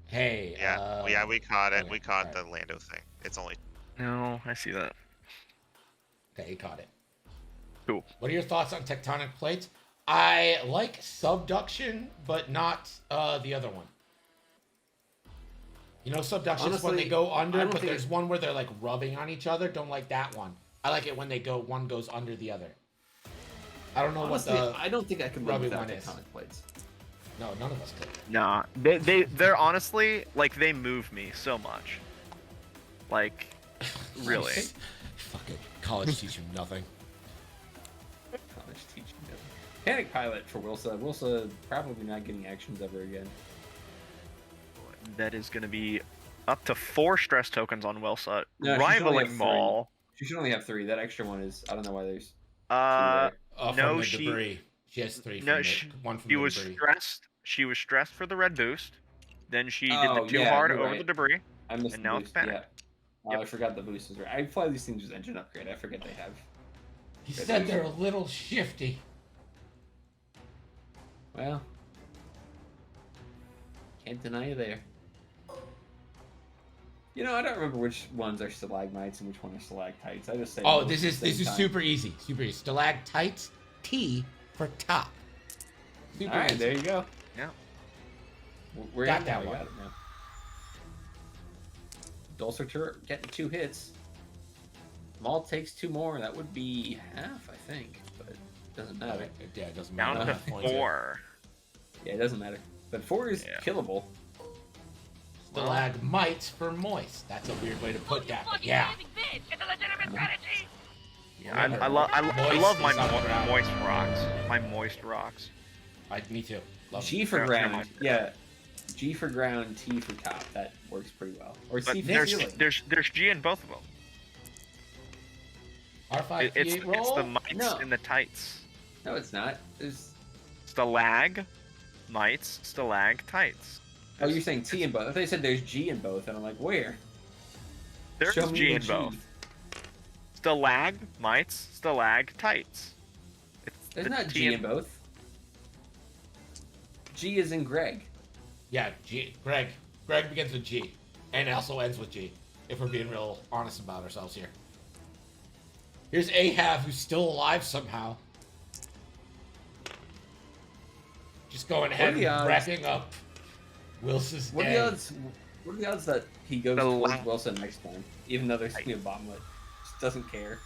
A: Hey.
C: Yeah, we caught it.
A: okay,
C: We caught
A: alright.
C: the Lando thing. It's only
E: No, I see that.
A: Okay, he caught it.
E: Cool.
A: What are your thoughts on tectonic plates? I like subduction, but not the other one. You know, subduction is when they
D: Honestly,
A: go
D: I
A: under,
D: don't
A: but
D: think-
A: there's one where they're like rubbing on each other. Don't like that one. I like it when they go one goes under the other. I don't know
D: Honestly,
A: what the
D: I don't think I could live
A: rubbing
D: without
A: one is.
D: tectonic plates.
A: no, none of us could.
E: Nah, they're honestly like they move me so much. Like, really.
A: Fucking college teach you nothing.
D: College teaching. Panic Pilot for Wilsa. Wilsa probably not getting actions ever again.
E: That is going to be up to 4 stress tokens on Wilsa,
D: No, she should only have
E: rivaling
D: 3.
E: Maul.
D: She should only have 3. That extra one is, I don't know why there's 2
E: Uh,
D: there.
A: From
E: No,
A: the
E: she-
A: debris. She has 3 from
E: no,
A: the,
E: she-
A: one from
E: she
A: the
E: was
A: debris.
E: stressed. She was stressed for the red boost. Then she did
D: Oh,
E: the too
D: yeah,
E: hard
D: you're
E: over
D: right.
E: the debris.
D: I missed
E: and
D: the
E: now it's
D: boost.
E: panic.
D: Yeah.
E: Yep.
D: I forgot the boost is right. I fly these things as engine upgrade. I forget they have.
A: He said they're a little shifty.
D: Well, can't deny you there. You know, I don't remember which ones are stalagmites and which one are stalactites. I just say.
A: Oh,
D: both
A: this
D: at
A: is
D: the same time.
A: super easy. Super easy. Stalactites, T for top. Super
D: All right,
A: easy.
D: there you go.
E: Yeah.
D: We're
A: Got
D: in
A: that
D: now, we
A: one.
D: got it now. Dulcitor getting 2 hits. Maul takes 2 more. That would be half, I think, but it doesn't matter.
A: Yeah, it doesn't
E: Down
A: matter.
E: to
A: Points it.
E: 4.
D: Yeah, it doesn't matter. But 4 is
E: Yeah.
D: killable.
A: Stalagmites for moist. That's a weird way to put that, but yeah.
E: Yeah, I love my
A: Moist is on the ground.
E: moist rocks. My moist rocks.
A: Me too. Love
D: G
A: it.
D: for
E: Yeah,
D: ground.
E: never mind.
D: Yeah. G for ground, T for top. That works pretty well. Or
E: But
D: C for
E: there's
D: ceiling.
E: there's G in both of them.
A: R5
E: It's
A: P8 roll?
E: the mites
D: No.
E: and the tights.
D: No, it's not. There's.
E: Stalag, mites, stalactites.
D: Oh, you're saying T in both. I thought you said there's G in both, and I'm like, where?
E: There's
D: Show me
E: G
D: the
E: in
D: G.
E: both. Stalag, mites, stalactites. It's
D: There's
E: the
D: not
E: T
D: G in both. G is in Greg.
A: Yeah, G. Greg. Greg begins with G. And also ends with G. If we're being real honest about ourselves here. Here's Ahab, who's still alive somehow. Just going ahead
D: the
A: and
D: odds?
A: wrecking up Wilson's
D: What are
A: day.
D: the odds? What are the odds that he goes
E: The
D: towards
E: la-
D: Wilson next time, even though there's gonna be a bomblet? Just doesn't care.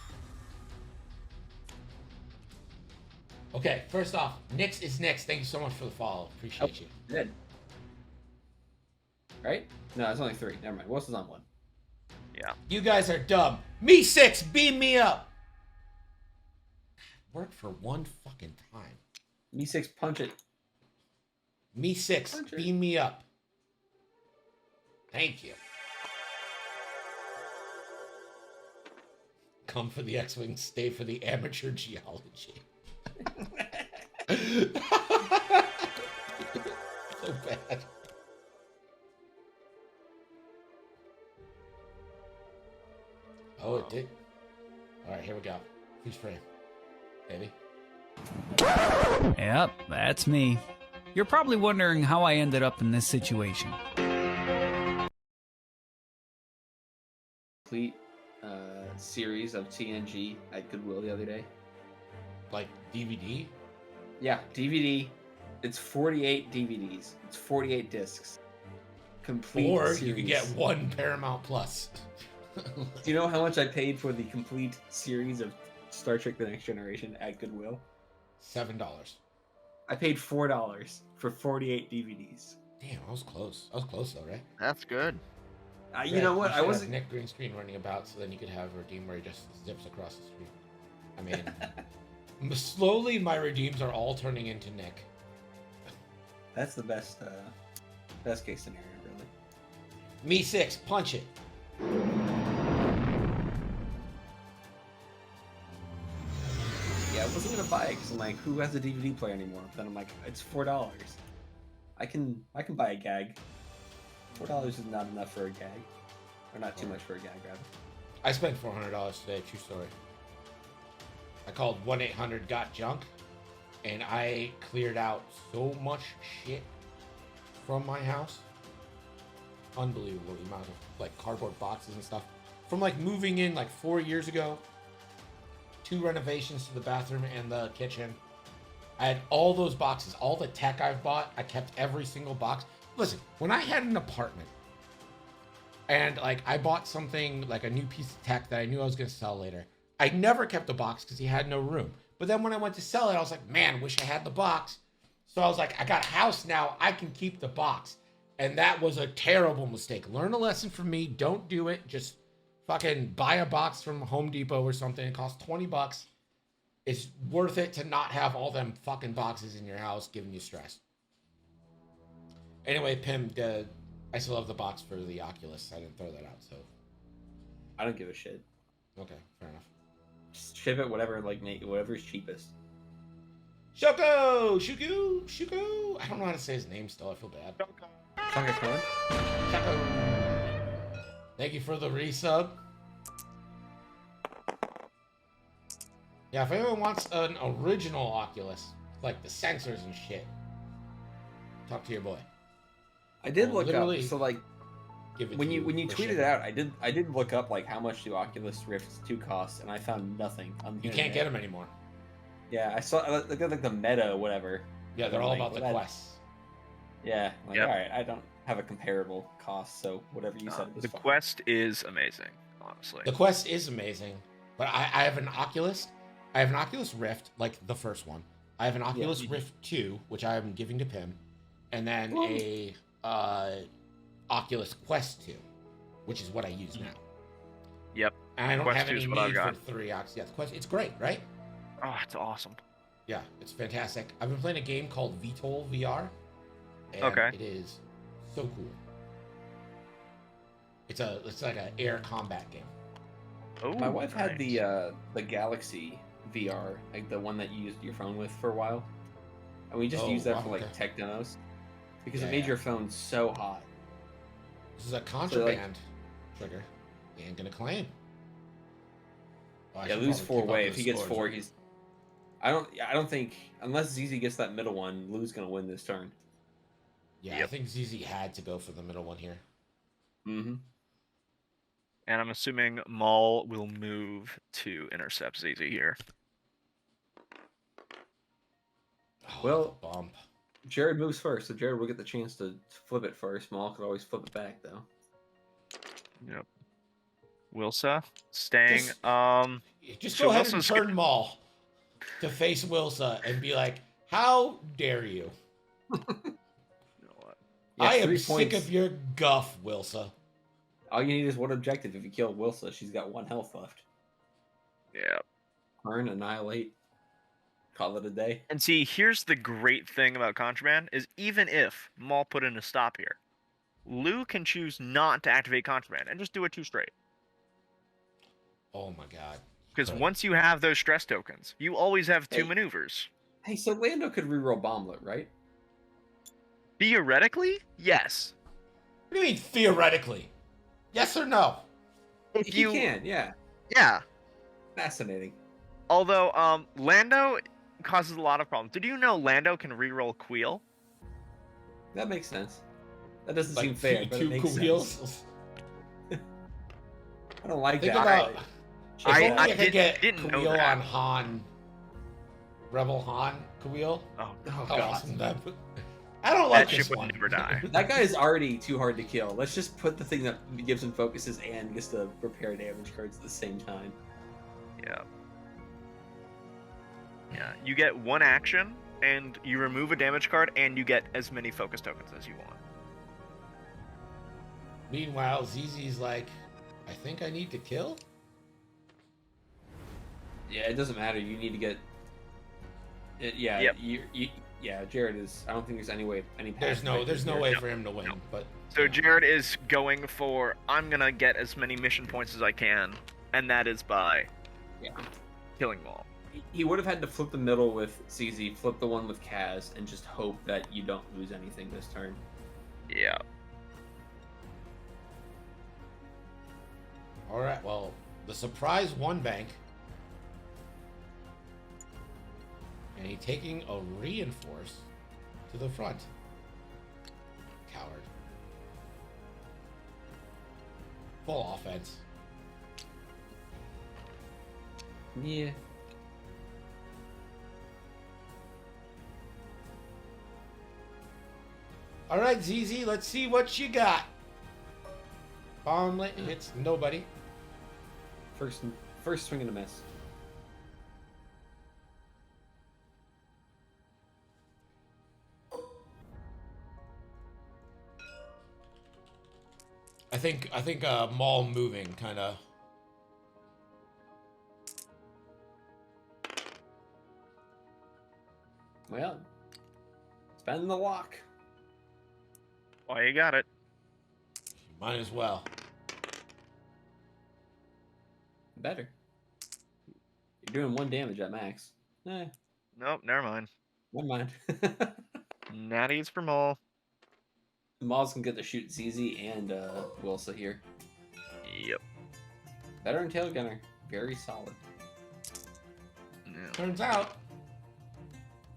A: Okay, first off, Nix is Nix. Thank you so much for the follow. Appreciate you.
D: Good. Right? No, it's only 3. Never mind. Wilson's on 1.
E: Yeah.
A: You guys are dumb. Me 6, beam me up. Work for one fucking time.
D: Me 6, punch it.
A: Me 6,
D: Punch it.
A: beam me up. Thank you. Come for the X-Wing, stay for the amateur geology. So bad. Oh, it did. All right, here we go. Freeze frame, baby.
F: Yep, that's me. You're probably wondering how I ended up in this situation.
D: Complete series of TNG at Goodwill the other day.
A: Like DVD?
D: Yeah, DVD. It's 48 DVDs. It's 48 discs. Complete
A: Or
D: series.
A: you could get one Paramount Plus.
D: Do you know how much I paid for the complete series of Star Trek: The Next Generation at Goodwill?
A: $7.
D: I paid $4 for 48 DVDs.
A: Damn, I was close. I was close though, right?
E: That's good.
D: You know what? I wasn't.
A: Nick green screen running about, so then you could have a redeem where he just zips across the screen. I mean, slowly my redeems are all turning into Nick.
D: That's the best case scenario, really.
A: Me 6, punch it.
D: Yeah, I wasn't gonna buy it because I'm like, who has a DVD player anymore? But then I'm like, it's $4. I can buy a gag. $4 is not enough for a gag, or not too much for a gag, rather.
A: I spent $400 today, true story. I called 1-800-GOT-JUNK, and I cleared out so much shit from my house. Unbelievable the amount of like cardboard boxes and stuff. From like moving in like 4 years ago, 2 renovations to the bathroom and the kitchen. I had all those boxes, all the tech I've bought. I kept every single box. Listen, when I had an apartment and like I bought something like a new piece of tech that I knew I was going to sell later, I never kept the box because he had no room. But then when I went to sell it, I was like, man, wish I had the box. So I was like, I got a house now. I can keep the box. And that was a terrible mistake. Learn a lesson from me. Don't do it. Just fucking buy a box from Home Depot or something. It costs $20. It's worth it to not have all them fucking boxes in your house giving you stress. Anyway, Pim, I still have the box for the Oculus. I didn't throw that out, so.
D: I don't give a shit.
A: Okay, fair enough.
D: Just ship it, whatever's cheapest.
A: Shuko! I don't know how to say his name still. I feel bad.
D: Shaka Khan?
A: Shoko. Thank you for the resub. Yeah, if anyone wants an original Oculus, like the sensors and shit, talk to your boy.
D: I did
A: I'll
D: look up.
A: literally
D: So like,
A: Give it
D: when
A: to
D: you
A: for
D: tweeted
A: shipping.
D: it out, I did look up like how much do Oculus Rift 2 cost, and I found nothing on the
A: You can't
D: internet.
A: get them anymore.
D: Yeah, I saw they got like the Meta whatever.
A: Yeah, they're
D: I'm
A: all
D: like,
A: about the
D: well, that-
A: Quest.
D: Yeah, like
E: Yep.
D: all right, I don't have a comparable cost, so whatever you said was
E: The
D: fine.
E: Quest is amazing, honestly.
A: The Quest is amazing, but I have an Oculus. I have an Oculus Rift, like the first one. I have an Oculus
D: you-
A: Rift 2, which I am giving to Pim, and then
D: Well-
A: a Oculus Quest 2, which is what I use now.
E: Yep.
A: And I don't
E: Quest
A: have
E: 2
A: any
E: is what I've
A: need
E: got.
A: for 3 Oculus. Yeah, the Quest, it's great, right?
E: Oh, it's awesome.
A: Yeah, it's fantastic. I've been playing a game called VTOL VR, and
E: Okay.
A: it is so cool. It's like an air combat game.
E: Oh,
D: My wife had
E: nice.
D: the Galaxy VR, like the one that you used your phone with for a while, and we just
A: Oh,
D: used that
A: wow,
D: for like
A: okay.
D: tech demos because
A: Yeah,
D: it made
A: yeah.
D: your phone so hot.
A: This is a contraband trigger. He ain't gonna claim. Oh, I
D: Yeah,
A: should
D: lose
A: probably keep
D: 4 way.
A: up
D: If
A: the
D: he gets
A: scores,
D: 4,
A: right?
D: he's. I don't think unless ZZ gets that middle one, Lou's gonna win this turn.
A: Yeah, I
E: Yep.
A: think ZZ had to go for the middle one here.
D: Mm-hmm.
E: And I'm assuming Maul will move to intercept ZZ here.
A: Oh,
D: Well-
A: the bump.
D: Jared moves first, so Jared will get the chance to flip it first. Maul could always flip it back though.
E: Yep. Wilsa staying.
A: Just- Just
E: So
A: go ahead and
E: Wilson's
A: turn Maul to face Wilsa and be like, "How dare you?"
E: You know what?
D: Yeah,
A: I
D: it's
A: am
D: 3
A: sick
D: points.
A: of your guff, Wilsa.
D: All you need is one objective. If you kill Wilsa, she's got 1 health left.
E: Yeah.
D: Burn, annihilate, call it a day.
E: And see, here's the great thing about Contraband is even if Maul put in a stop here, Lou can choose not to activate Contraband and just do it 2 straight.
A: Oh my god.
E: Because
A: Good.
E: once you have those stress tokens, you always have 2
D: Hey.
E: maneuvers.
D: Hey, so Lando could reroll Bomblet, right?
E: Theoretically, yes.
A: What do you mean theoretically? Yes or no?
E: If
D: He can, yeah.
E: Yeah.
D: Fascinating.
E: Although, Lando causes a lot of problems. Did you know Lando can reroll Queel?
D: That makes sense. That doesn't
A: Like
D: seem fair, but it
A: two
D: makes
A: wheels.
D: sense. I don't like
A: Think
D: that.
A: about.
D: but-
A: If
E: I
A: only I could get
E: didn't know
A: Khalil
E: that.
A: on Han. Rebel Han Khalil.
E: Oh,
D: Oh,
A: How
D: God.
A: awesome that! I don't like
E: that
A: this
E: ship would
A: one.
E: never die.
D: That guy is already too hard to kill. Let's just put the thing that gives him focuses and gets to repair damage cards at the same time.
E: Yeah. Yeah, you get 1 action, and you remove a damage card, and you get as many focus tokens as you want.
A: Meanwhile, ZZ's like, I think I need to kill.
D: Yeah, it doesn't matter. You need to get. Yeah,
E: Yep.
D: yeah. Jared is. I don't think there's any way, any path.
A: There's no
D: Jared.
A: way for him to win.
E: No.
A: But
E: So Jared is going for, I'm gonna get as many mission points as I can, and that is by
D: Yeah.
E: killing Maul.
D: He would have had to flip the middle with CZ, flip the one with Kaz, and just hope that you don't lose anything this turn.
E: Yeah.
A: all right, well, the surprise 1 bank, and he taking a reinforce to the front. Coward. Full offense.
D: Yeah.
A: All right, ZZ, let's see what you got. Bomblet hits nobody.
D: First swing and a miss.
A: I think Maul moving kind of.
D: Well, spend the lock.
E: Well, you got it.
A: Might as well.
D: Better. You're doing 1 damage at max.
E: Nope, never mind.
D: Never mind.
E: Natties for Maul.
D: Maul's can get to shoot ZZ and Wilsa here.
E: Yep.
D: Veteran tail gunner. Very solid.
E: Yeah.
A: Turns out,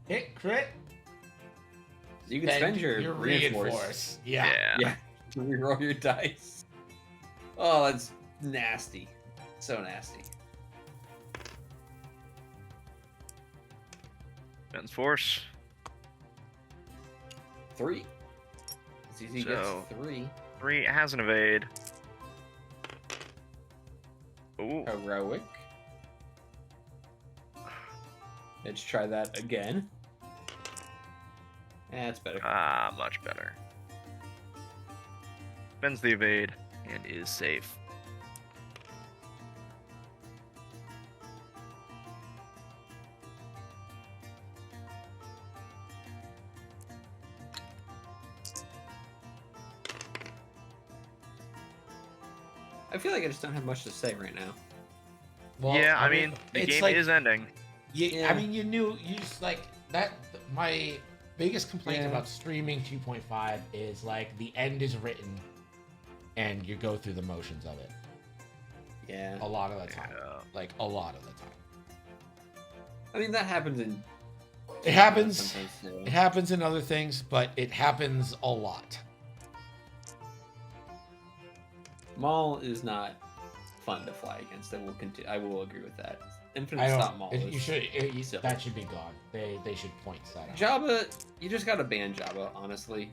A: hit crit.
D: So you can
A: then
D: spend your
A: reinforce. Yeah.
D: Yeah. To reroll your dice. Oh, that's nasty. So nasty.
E: Defense force.
D: 3. ZZ
E: So-
D: gets 3.
E: 3 has an evade. Ooh.
D: Heroic. Let's try that again. That's better.
E: Ah, much better. Spends the evade and is safe.
D: I feel like I just don't have much to say right now.
A: Well,
E: yeah, I mean, the
A: it's
E: game
A: like,
E: is ending.
D: Yeah.
A: I mean, you just like that. My biggest complaint
D: Yeah.
A: about streaming 2.5 is like the end is written, and you go through the motions of it
D: Yeah.
A: a lot of the time.
E: Yeah.
A: Like a lot of the time.
D: I mean, that happens in.
A: It happens.
D: Sometimes, too.
A: It happens in other things, but it happens a lot.
D: Maul is not fun to fly against. I will agree with that. Infinite
A: I don't.
D: Stop Maul.
A: You
D: is
A: should.
D: silly.
A: That should be gone. They should point that out.
D: Jabba, you just gotta ban Jabba, honestly.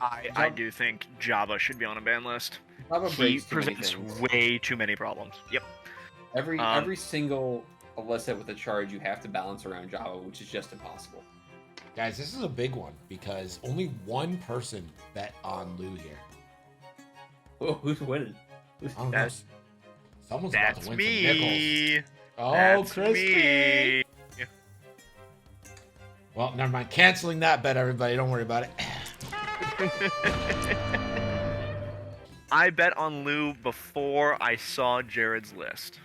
E: I do think Jabba should be on a ban list.
D: Jabba
E: He
D: breaks too many
E: presents
D: things.
E: way too many problems. Yep.
D: Every single Alyssa with a charge, you have to balance around Jabba, which is just impossible.
A: Guys, this is a big one because only one person bet on Lou here.
D: Oh, who's winning?
A: I don't know.
E: That's-
A: Someone's about
E: That's
A: to win some nickels.
E: me.
A: Oh,
E: That's
A: Crispy!
E: me.
A: Well, never mind. Canceling that bet, everybody. Don't worry about it.
E: I bet on Lou before I saw Jared's list.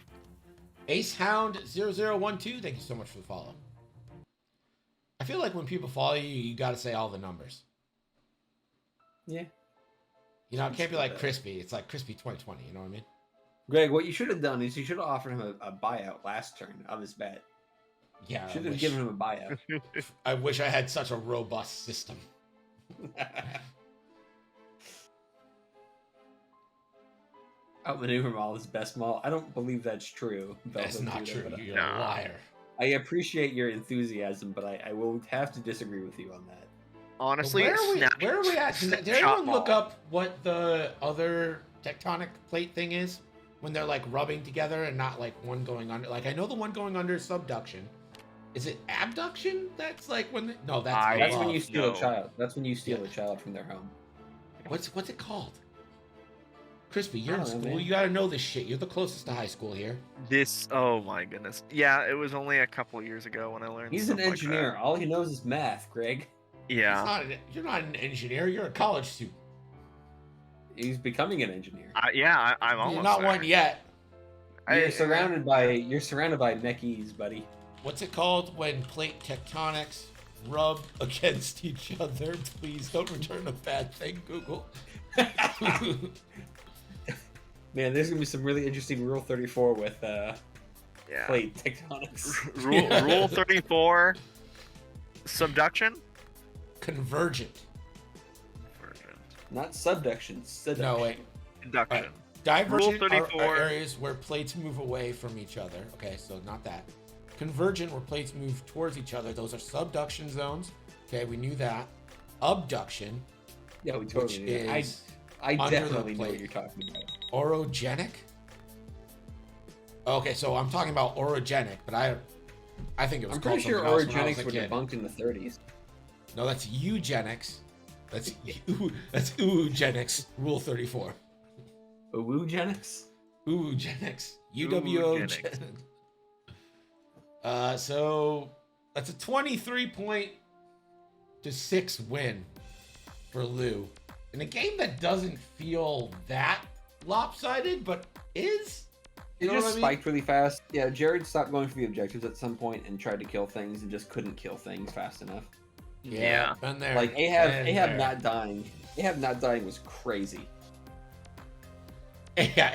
A: AceHound0012, thank you so much for the follow. I feel like when people follow you, you got to say all the numbers.
D: Yeah.
A: You know, it can't be like Crispy. It's like Crispy 2020. You know what I mean?
D: Greg, what you should have done is you should have offered him a buyout last turn of his bet.
A: Yeah.
D: Should have given him a buyout.
A: I wish I had such a robust system.
D: Outmaneuver all his best mall. I don't believe that's true.
A: That's
D: Velvet
A: not
D: Judah,
A: true.
D: but
A: You're a liar.
D: I appreciate your enthusiasm, but I will have to disagree with you on that.
E: Honestly,
A: Where are we at? Did anyone look
E: mall.
A: up what the other tectonic plate thing is? When they're like rubbing together and not like one going under. Like I know the one going under is subduction. Is it abduction? That's like when no, that's
D: That's when
A: above.
D: you steal
E: no.
D: a child. That's when you steal a child from their home.
A: What's it called? Crispy, you're
D: I
A: in
D: don't know,
A: school.
D: man.
A: You gotta know this shit. You're the closest to high school here.
E: This, oh my goodness. Yeah, it was only a couple years ago when I learned
D: He's an
E: stuff like
D: engineer.
E: that.
D: All he knows is math, Greg.
E: Yeah.
A: You're not an engineer. You're a college student.
D: He's becoming an engineer.
E: I'm almost
A: You're not
E: there.
A: one yet.
D: You're surrounded by mechies, buddy.
A: What's it called when plate tectonics rub against each other? Please don't return a bad thing, Google.
D: Man, there's gonna be some really interesting Rule 34 with
E: Yeah.
D: plate tectonics.
E: Rule 34. Subduction?
A: Convergent.
D: Not subduction, seduction.
A: No, wait.
E: Induction.
A: Alright. Divergent
E: Rule
A: are
E: 34.
A: areas where plates move away from each other. Okay, so not that. Convergent, where plates move towards each other. Those are subduction zones. Okay, we knew that. Abduction,
D: Yeah, we
A: which
D: totally knew.
A: is
D: I
A: under the
D: definitely know
A: plate.
D: what you're talking about.
A: orogenic. Okay, so I'm talking about orogenic, but I think it was
D: I'm
A: called
D: pretty sure
A: something else when I was
D: orogenics
A: a
D: were
A: kid.
D: debunked in the 30s.
A: No, that's eugenics. That's eugenics. Rule 34.
D: Oogenics?
A: Eugenics. UWO. So that's a 23-6 win for Lou in a game that doesn't feel that lopsided, but is.
D: It
A: You know
D: just
A: what I mean?
D: spiked really fast. Yeah, Jared stopped going for the objectives at some point and tried to kill things and just couldn't kill things fast enough.
E: Yeah.
A: Been there.
D: Like
A: been
D: Ahab
A: there.
D: not dying. Ahab not dying was crazy.
A: Yeah,